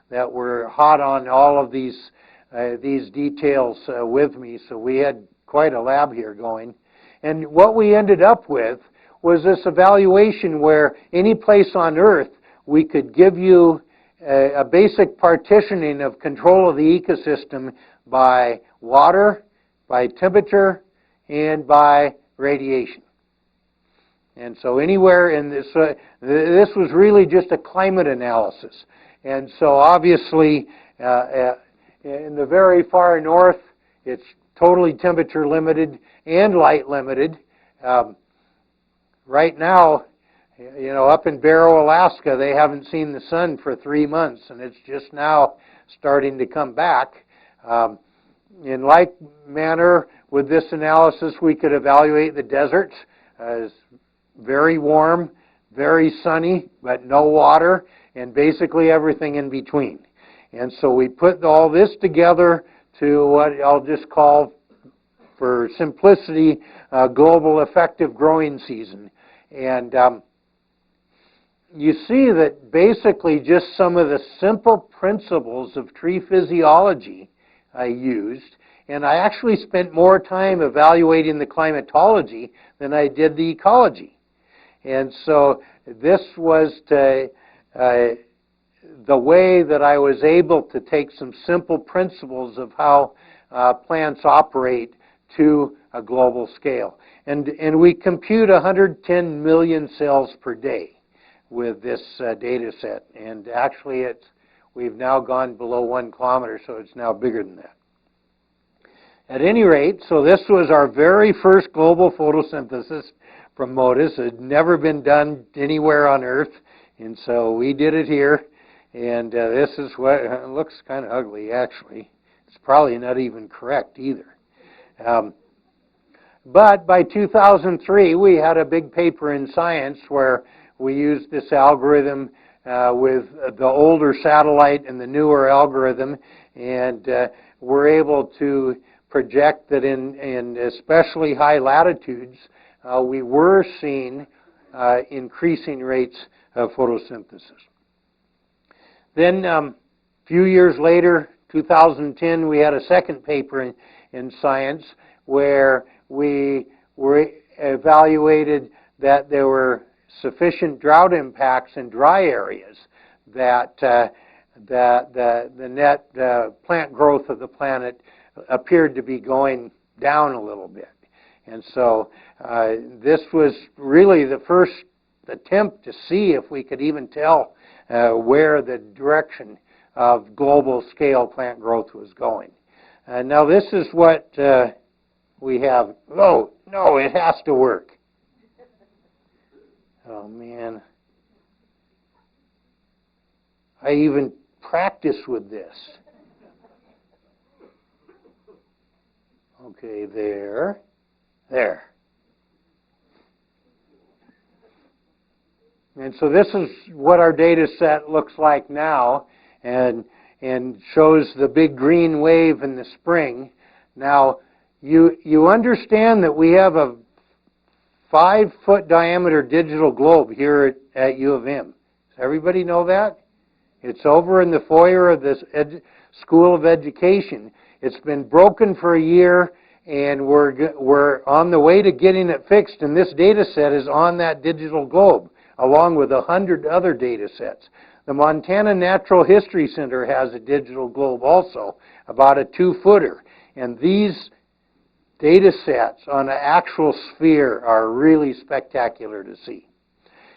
Speaker 2: that were hot on all of these details with me, so we had quite a lab here going. And what we ended up with was this evaluation where any place on Earth we could give you a basic partitioning of control of the ecosystem by water, by temperature, and by radiation. And so anywhere in this, this was really just a climate analysis. And so obviously in the very far north, it's totally temperature limited and light limited. Right now, you know, up in Barrow, Alaska, they haven't seen the sun for 3 months, and it's just now starting to come back. In like manner, with this analysis, we could evaluate the deserts as very warm, very sunny, but no water, and basically everything in between. And so we put all this together to what I'll just call, for simplicity, global effective growing season. And you see that basically just some of the simple principles of tree physiology I used, and I actually spent more time evaluating the climatology than I did the ecology. And so this was the way that I was able to take some simple principles of how plants operate to a global scale. And we compute 110 million cells per day with this data set. And actually, we've now gone below 1 kilometer, so it's now bigger than that. At any rate, so this was our very first global photosynthesis from MODIS. It had never been done anywhere on Earth, and so we did it here. And this is what it looks kind of ugly, actually. It's probably not even correct either. But by 2003, we had a big paper in Science where we used this algorithm with the older satellite and the newer algorithm, and we're able to project that in especially high latitudes, we were seeing increasing rates of photosynthesis. Then a few years later, 2010, we had a second paper in Science where we evaluated that there were sufficient drought impacts in dry areas that the net plant growth of the planet appeared to be going down a little bit. And so this was really the first attempt to see if we could even tell where the direction of global scale plant growth was going. Now this is what we have. Oh, no, it has to work. Oh, man. I even practiced with this. Okay, there. And so this is what our data set looks like now, and shows the big green wave in the spring. Now, you understand that we have a 5-foot diameter digital globe here at U of M. Does everybody know that? It's over in the foyer of this School of Education. It's been broken for a year, and we're on the way to getting it fixed, and this data set is on that digital globe, along with 100 other data sets. The Montana Natural History Center has a digital globe also, about a 2-footer. And these data sets on an actual sphere are really spectacular to see.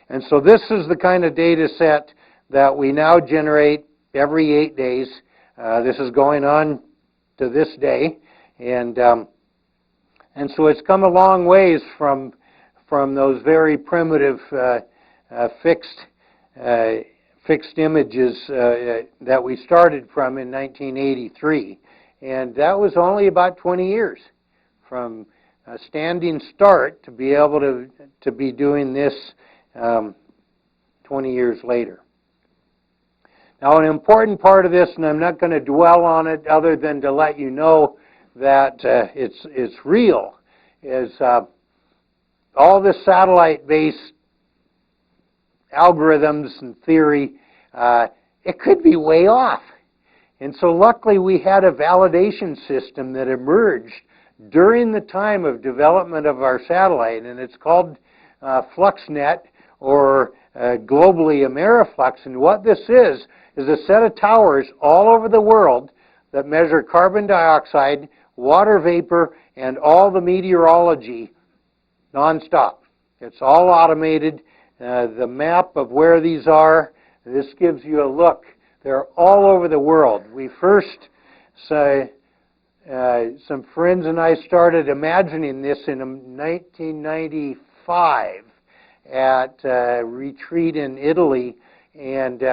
Speaker 2: And so this is the kind of data set that we now generate every 8 days. This is going on to this day. And so it's come a long ways from those very primitive fixed images that we started from in 1983. And that was only about 20 years from a standing start to be able to be doing this 20 years later. Now, an important part of this, and I'm not going to dwell on it other than to let you know that it's real, is all this satellite-based algorithms and theory, it could be way off. And so luckily we had a validation system that emerged during the time of development of our satellite, and it's called FluxNet, or globally Ameriflux. And what this is a set of towers all over the world that measure carbon dioxide, water vapor, and all the meteorology nonstop. It's all automated. The map of where these are, this gives you a look. They're all over the world. We first, some friends and I started imagining this in 1995 at a retreat in Italy, and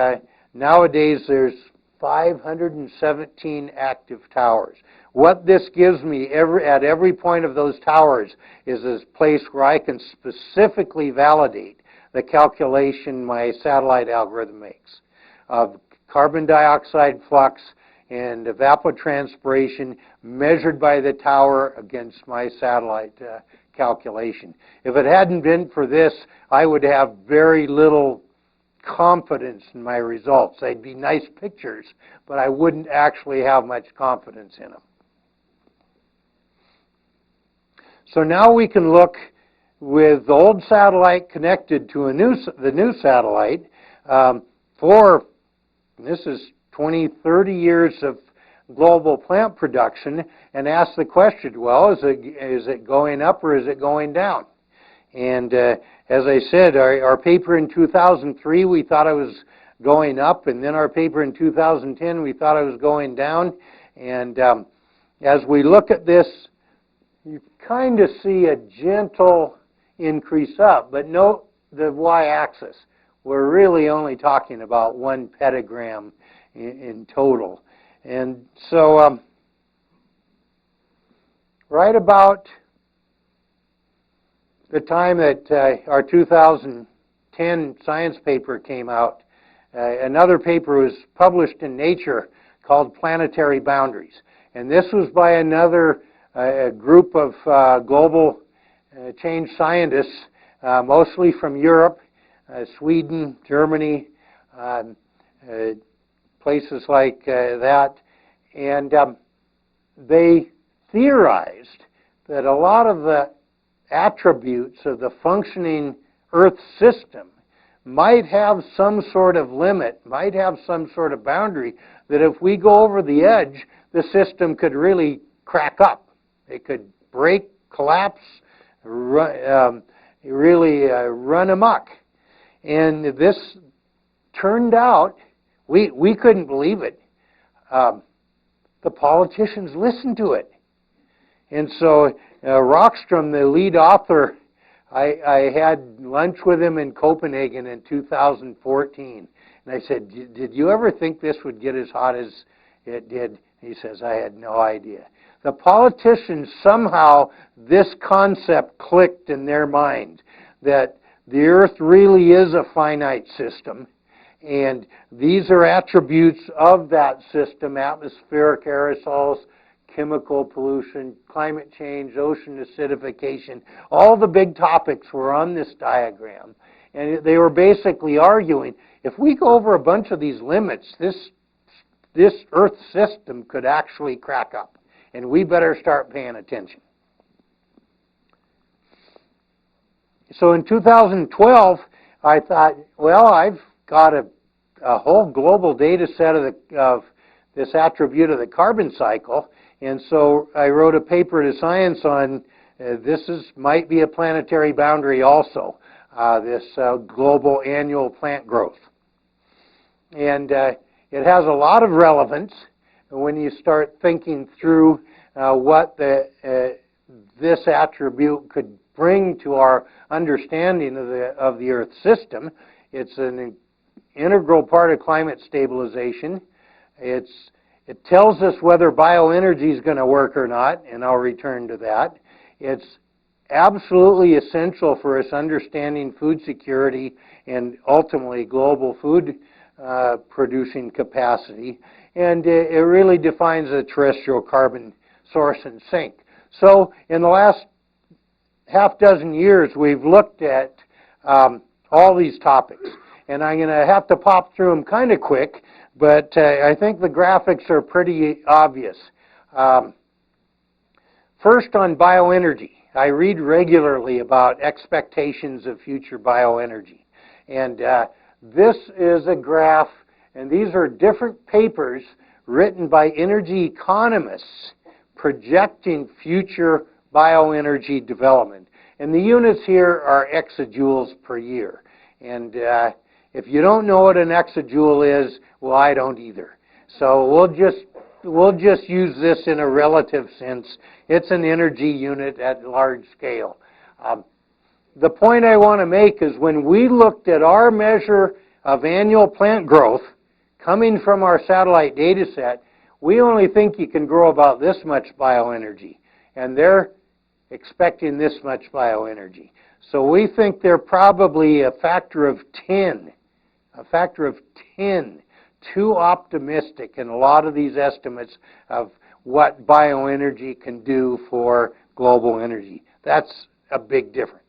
Speaker 2: nowadays there's 517 active towers. What this gives me at every point of those towers is a place where I can specifically validate the calculation my satellite algorithm makes of carbon dioxide flux and evapotranspiration measured by the tower against my satellite calculation. If it hadn't been for this, I would have very little confidence in my results. They'd be nice pictures, but I wouldn't actually have much confidence in them. So now we can look with the old satellite connected to the new satellite for, this is 20, 30 years of global plant production and ask the question, well, is it going up or is it going down? And as I said, our paper in 2003, we thought it was going up, and then our paper in 2010, we thought it was going down. And as we look at this, you kind of see a gentle increase up, but note the y-axis. We're really only talking about 1 petagram in total. And so right about the time that our 2010 science paper came out, another paper was published in Nature called Planetary Boundaries. And this was by another group of global change scientists, mostly from Europe, Sweden, Germany, places like that. And they theorized that a lot of the attributes of the functioning Earth system might have some sort of limit, might have some sort of boundary, that if we go over the edge, the system could really crack up. It could break, collapse, really run amok. And this turned out, we couldn't believe it. The politicians listened to it. And so Rockstrom, the lead author, I had lunch with him in Copenhagen in 2014. And I said, did you ever think this would get as hot as it did? He says, I had no idea. The politicians, somehow, this concept clicked in their mind that the Earth really is a finite system. And these are attributes of that system: atmospheric aerosols, chemical pollution, climate change, ocean acidification. All the big topics were on this diagram. And they were basically arguing, if we go over a bunch of these limits, this Earth system could actually crack up. And we better start paying attention. So in 2012, I thought, well, I've got a whole global data set of this attribute of the carbon cycle. And so I wrote a paper to Science on might be a planetary boundary also, this global annual plant growth. And it has a lot of relevance when you start thinking through what this attribute could bring to our understanding of the Earth system. It's an integral part of climate stabilization. It tells us whether bioenergy is going to work or not, and I'll return to that. It's absolutely essential for us understanding food security and ultimately global food producing capacity. And it really defines a terrestrial carbon source and sink. So in the last half dozen years, we've looked at all these topics. And I'm going to have to pop through them kind of quick, but I think the graphics are pretty obvious. First, on bioenergy. I read regularly about expectations of future bioenergy. And this is a graph, and these are different papers written by energy economists projecting future bioenergy development. And the units here are exajoules per year. And if you don't know what an exajoule is, well, I don't either. So we'll just use this in a relative sense. It's an energy unit at large scale. The point I want to make is when we looked at our measure of annual plant growth coming from our satellite data set, we only think you can grow about this much bioenergy. And they're expecting this much bioenergy. So we think they're probably a factor of 10 too optimistic in a lot of these estimates of what bioenergy can do for global energy. That's a big difference.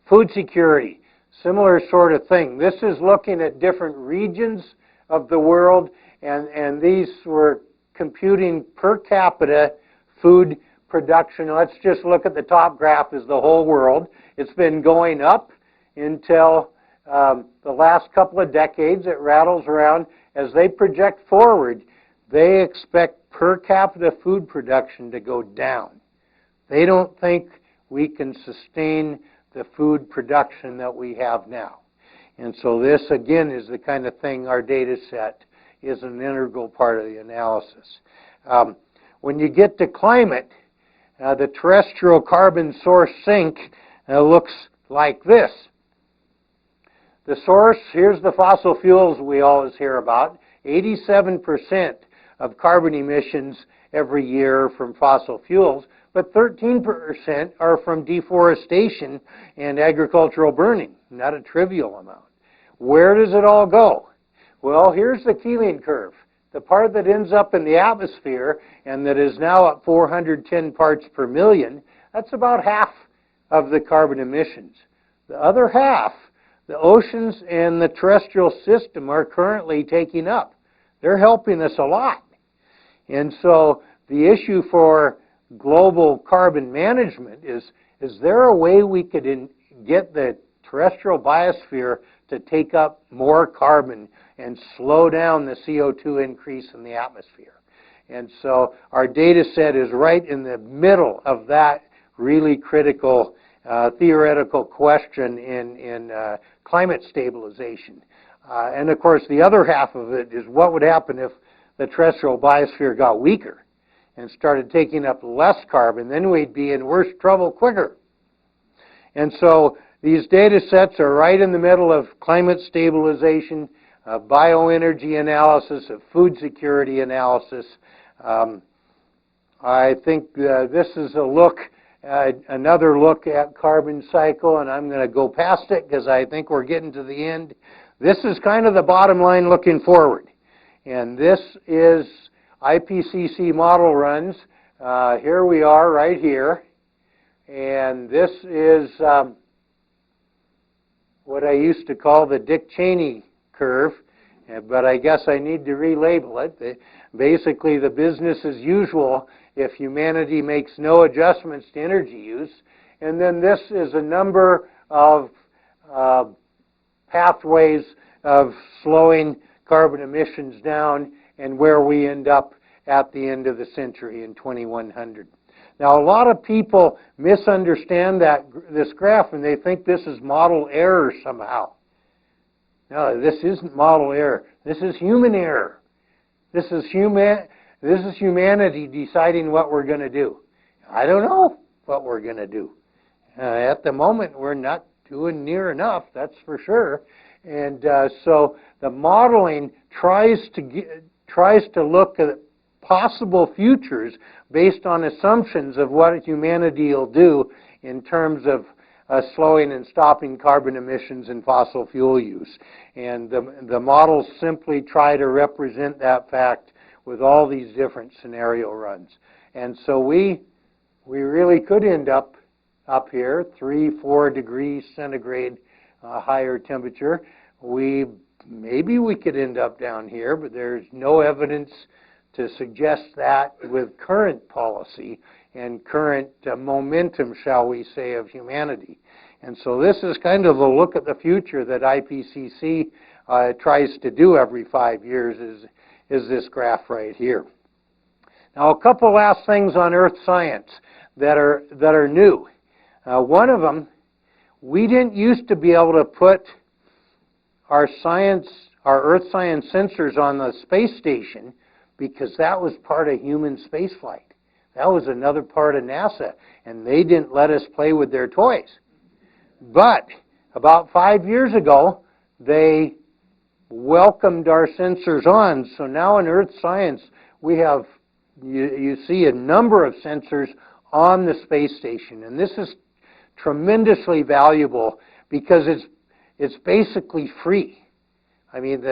Speaker 2: Food security, similar sort of thing. This is looking at different regions of the world, and these were computing per capita food production. Let's just look at the top graph is the whole world. It's been going up until the last couple of decades. It rattles around. As they project forward, they expect per capita food production to go down. They don't think we can sustain the food production that we have now. And so this, again, is the kind of thing our data set is an integral part of the analysis. When you get to climate, the terrestrial carbon source sink looks like this. The source, here's the fossil fuels we always hear about. 87% of carbon emissions every year from fossil fuels, but 13% are from deforestation and agricultural burning. Not a trivial amount. Where does it all go? Well, here's the Keeling curve. The part that ends up in the atmosphere and that is now at 410 parts per million, that's about half of the carbon emissions. The other half, the oceans and the terrestrial system are currently taking up. They're helping us a lot. And so the issue for global carbon management is there a way we could get the terrestrial biosphere to take up more carbon and slow down the CO2 increase in the atmosphere? And so our data set is right in the middle of that really critical theoretical question in climate stabilization. And of course, the other half of it is what would happen if the terrestrial biosphere got weaker and started taking up less carbon. Then we'd be in worse trouble quicker. And so these data sets are right in the middle of climate stabilization, bioenergy analysis, of food security analysis. I think this is a look, another look at carbon cycle, and I'm going to go past it because I think we're getting to the end. This is kind of the bottom line looking forward. And this is IPCC model runs. Here we are right here. And this is what I used to call the Dick Cheney curve, but I guess I need to relabel it. Basically, the business as usual if humanity makes no adjustments to energy use. And then this is a number of pathways of slowing carbon emissions down and where we end up at the end of the century in 2100. Now, a lot of people misunderstand this graph and they think this is model error somehow. No, this isn't model error. This is human error. This is humanity deciding what we're going to do. I don't know what we're going to do. At the moment, we're not doing near enough, that's for sure. And so the modeling tries to look at possible futures based on assumptions of what humanity will do in terms of slowing and stopping carbon emissions and fossil fuel use. And the models simply try to represent that fact with all these different scenario runs. And so we really could end up here, 3-4 degrees centigrade higher temperature. Maybe we could end up down here, but there's no evidence to suggest that with current policy and current momentum, shall we say, of humanity. And so this is kind of a look at the future that IPCC tries to do every 5 years is this graph right here. Now, a couple last things on earth science that are new. One of them, we didn't used to be able to put our earth science sensors on the space station because that was part of human spaceflight. That was another part of NASA, and they didn't let us play with their toys. But about 5 years ago, they welcomed our sensors on. So now in earth science, we have, you see a number of sensors on the space station. And this is tremendously valuable because it's basically free. I mean,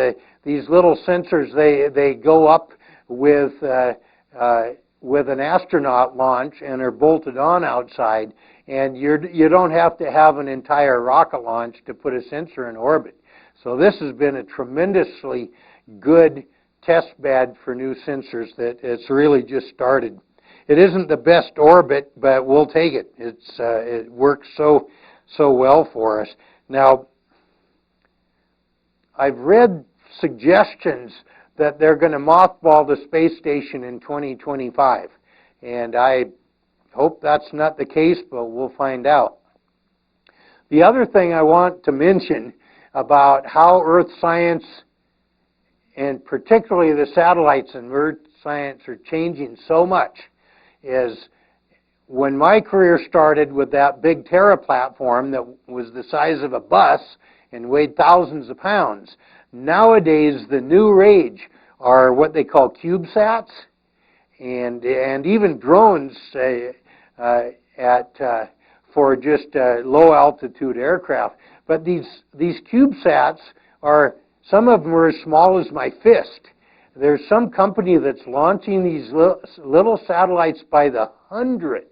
Speaker 2: these little sensors, they go up with an astronaut launch and are bolted on outside, and you don't have to have an entire rocket launch to put a sensor in orbit. So this has been a tremendously good test bed for new sensors that it's really just started. It isn't the best orbit, but we'll take it. It works so well for us. Now, I've read suggestions that they're going to mothball the space station in 2025. And I hope that's not the case, but we'll find out. The other thing I want to mention about how earth science, and particularly the satellites and earth science, are changing so much is when my career started with that big Terra platform that was the size of a bus and weighed thousands of pounds, nowadays the new rage are what they call CubeSats and even drones for just low altitude aircraft. But these CubeSats are, some of them are as small as my fist. There's some company that's launching these little satellites by the hundreds.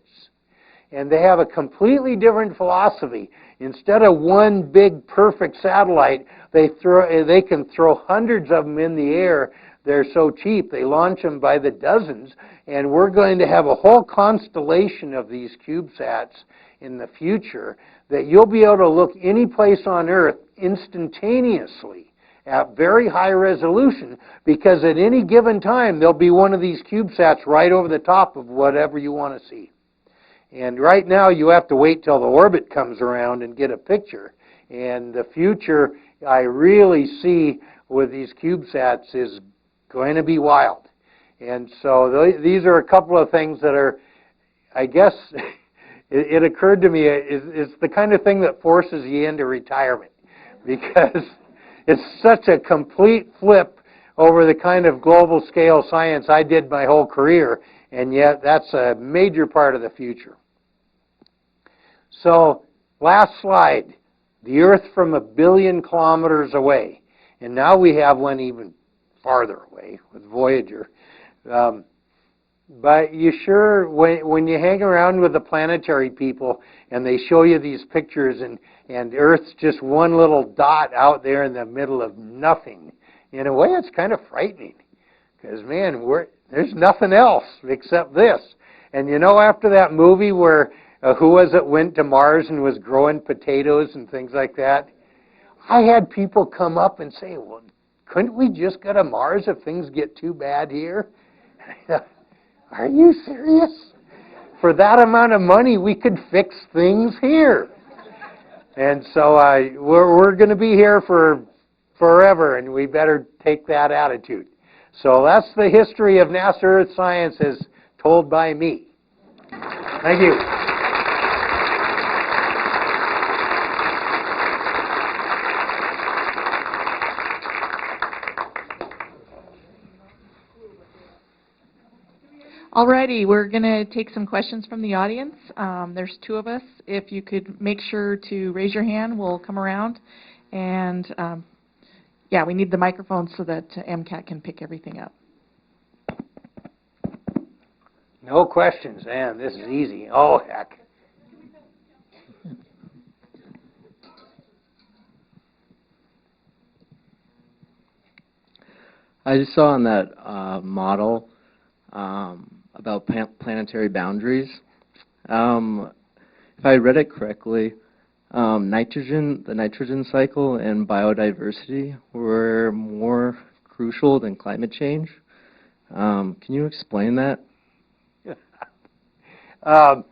Speaker 2: And they have a completely different philosophy. Instead of one big perfect satellite, they can throw hundreds of them in the air. They're so cheap, they launch them by the dozens. And we're going to have a whole constellation of these CubeSats in the future that you'll be able to look any place on Earth instantaneously at very high resolution, because at any given time there'll be one of these CubeSats right over the top of whatever you want to see. And right now you have to wait till the orbit comes around and get a picture. And the future I really see with these CubeSats is going to be wild. And so these are a couple of things that are, I guess, it occurred to me, it's the kind of thing that forces you into retirement, because it's such a complete flip over the kind of global scale science I did my whole career, and yet that's a major part of the future. So, last slide, the Earth from 1 billion kilometers away. And now we have one even farther away with Voyager. But you sure, when you hang around with the planetary people and they show you these pictures and Earth's just one little dot out there in the middle of nothing, in a way it's kind of frightening. Because, man, there's nothing else except this. And you know, after that movie where, who was it, went to Mars and was growing potatoes and things like that, I had people come up and say, well, couldn't we just go to Mars if things get too bad here? Are you serious? For that amount of money, we could fix things here. And so we're going to be here for forever, and we better take that attitude. So that's the history of NASA Earth Science as told by me. Thank you.
Speaker 3: Alrighty, we're going to take some questions from the audience. There's 2 of us. If you could make sure to raise your hand, we'll come around. And yeah, we need the microphone so that MCAT can pick everything up.
Speaker 2: No questions, man. This is easy. Oh, heck.
Speaker 4: I just saw on that model about planetary boundaries. If I read it correctly, the nitrogen cycle and biodiversity were more crucial than climate change. Can you explain that?
Speaker 2: I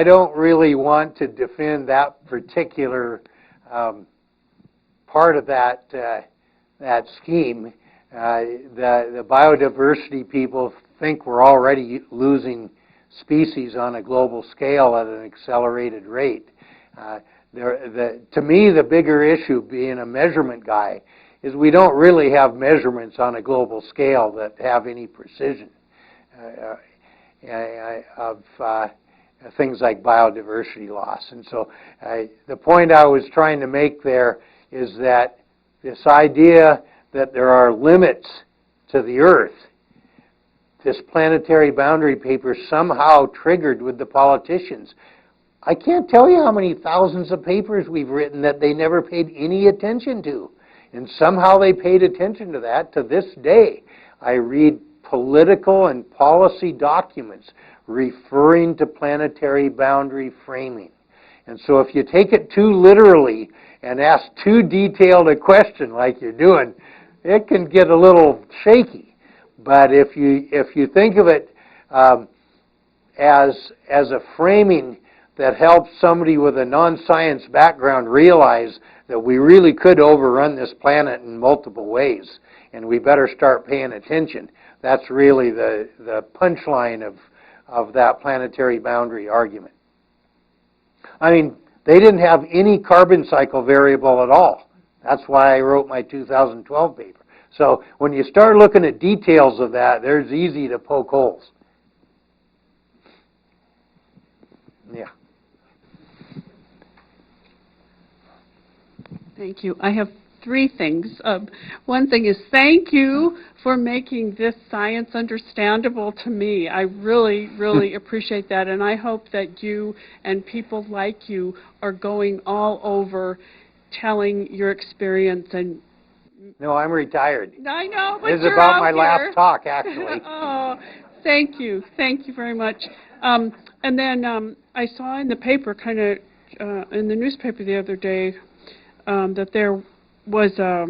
Speaker 2: don't really want to defend that particular part of that scheme. The biodiversity people think we're already losing species on a global scale at an accelerated rate. To me, the bigger issue, being a measurement guy, is we don't really have measurements on a global scale that have any precision of things like biodiversity loss. And so the point I was trying to make there is that this idea that there are limits to the Earth, this planetary boundary paper somehow triggered with the politicians. I can't tell you how many thousands of papers we've written that they never paid any attention to. And somehow they paid attention to that. To this day, I read political and policy documents referring to planetary boundary framing. And so if you take it too literally and ask too detailed a question like you're doing, it can get a little shaky. But if you think of it as a framing that helps somebody with a non-science background realize that we really could overrun this planet in multiple ways, and we better start paying attention. That's really the punchline of that planetary boundary argument. I mean, they didn't have any carbon cycle variable at all. That's why I wrote my 2012 paper. So when you start looking at details of that, there's easy to poke holes. Yeah.
Speaker 5: Thank you. I have three things. One thing is thank you for making this science understandable to me. I really, really appreciate that, and I hope that you and people like you are going all over telling your experience. And
Speaker 2: no, I'm retired.
Speaker 5: I know, but
Speaker 2: this is
Speaker 5: you're
Speaker 2: about
Speaker 5: out
Speaker 2: my
Speaker 5: here.
Speaker 2: last talk, actually.
Speaker 5: Oh, thank you. Thank you very much. And then I saw in the paper, kind of in the newspaper the other day, that there was a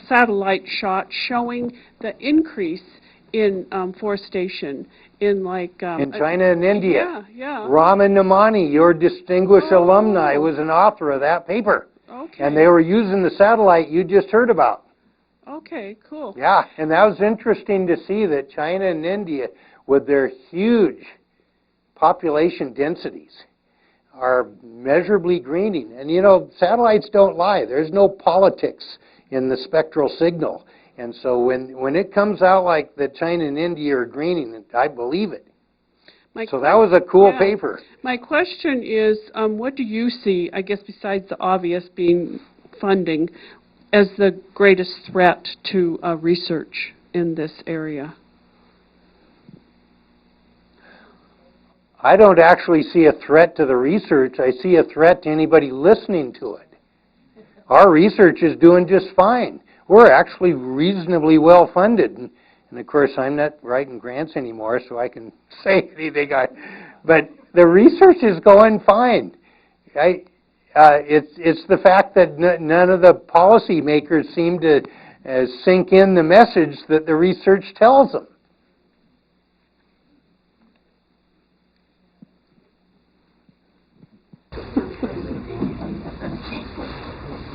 Speaker 5: satellite shot showing the increase in forestation in in
Speaker 2: China and India.
Speaker 5: Yeah.
Speaker 2: Raman Namani, your distinguished alumni, was an author of that paper.
Speaker 5: Okay.
Speaker 2: And they were using the satellite you just heard about.
Speaker 5: Okay, cool.
Speaker 2: Yeah, and that was interesting to see that China and India, with their huge population densities, are measurably greening. And you know, satellites don't lie. There's no politics in the spectral signal. And so when it comes out like that China and India are greening, I believe it. So that was a cool paper.
Speaker 5: My question is, what do you see, I guess besides the obvious being funding, as the greatest threat to research in this area?
Speaker 2: I don't actually see a threat to the research. I see a threat to anybody listening to it. Our research is doing just fine. We're actually reasonably well funded. And of course, I'm not writing grants anymore, so I can say anything. But the research is going fine. It's the fact that none of the policymakers seem to sink in the message that the research tells them.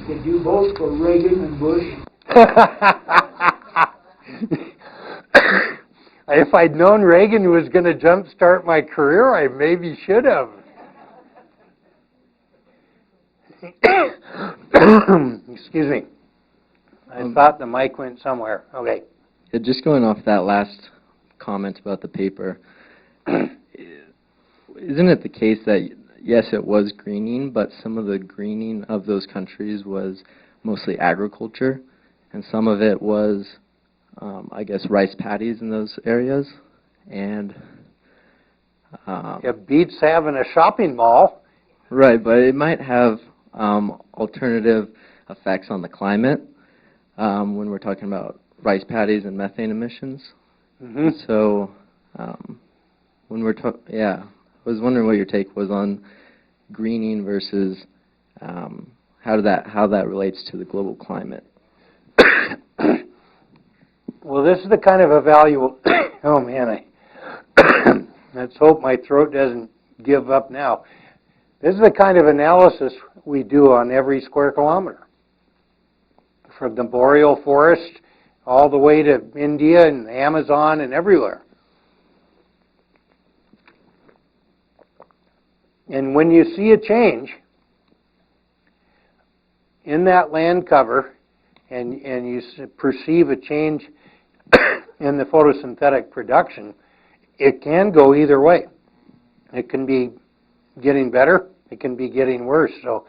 Speaker 6: Did you vote for Reagan and Bush?
Speaker 2: If I'd known Reagan was going to jumpstart my career, I maybe should have. Excuse me. I thought the mic went somewhere. Okay.
Speaker 4: Yeah, just going off that last comment about the paper, isn't it the case that, yes, it was greening, but some of the greening of those countries was mostly agriculture, and some of it was, I guess, rice paddies in those areas? And
Speaker 2: it beats having a shopping mall.
Speaker 4: Right, but it might have alternative effects on the climate when we're talking about rice paddies and methane emissions.
Speaker 2: Mm-hmm.
Speaker 4: So when we're I was wondering what your take was on greening versus how that relates to the global climate.
Speaker 2: Well, this is the kind of oh man, let's hope my throat doesn't give up now. This is the kind of analysis we do on every square kilometer, from the boreal forest all the way to India and the Amazon and everywhere. And when you see a change in that land cover and you perceive a change in the photosynthetic production, it can go either way. It can be getting better, it can be getting worse. So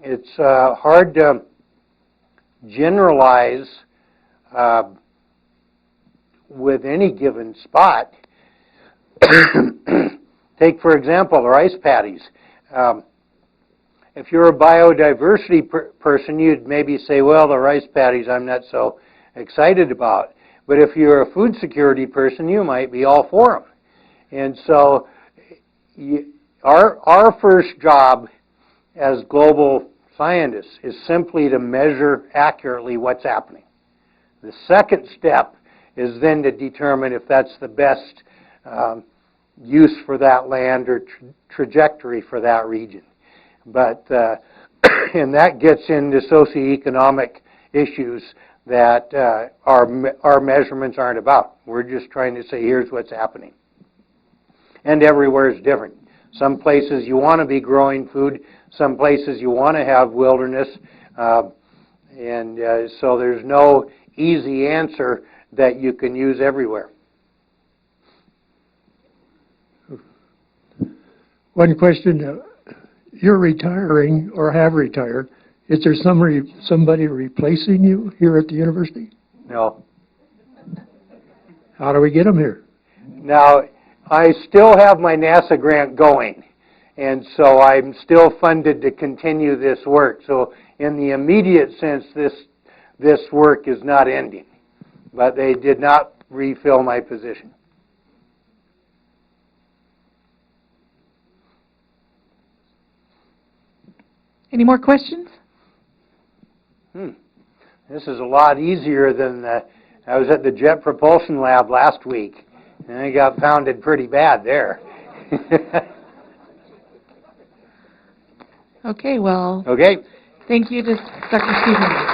Speaker 2: it's hard to generalize with any given spot. Take, for example, the rice paddies. If you're a biodiversity person, you'd maybe say, well, the rice paddies I'm not so excited about. But if you're a food security person, you might be all for them. And so, our first job as global scientists is simply to measure accurately what's happening. The second step is then to determine if that's the best use for that land or trajectory for that region. But and that gets into socioeconomic issues that our measurements aren't about. We're just trying to say, here's what's happening. And everywhere is different. Some places you want to be growing food, some places you want to have wilderness, so there's no easy answer that you can use everywhere.
Speaker 7: One question, you're retiring or have retired. Is there somebody replacing you here at the university?
Speaker 2: No.
Speaker 7: How do we get them here?
Speaker 2: Now, I still have my NASA grant going, and so I'm still funded to continue this work. So in the immediate sense, this work is not ending, but they did not refill my position.
Speaker 3: Any more questions?
Speaker 2: This is a lot easier than I was at the Jet Propulsion Lab last week, and I got pounded pretty bad there.
Speaker 3: Okay, well,
Speaker 2: Okay.
Speaker 3: thank you to Dr. Stevens.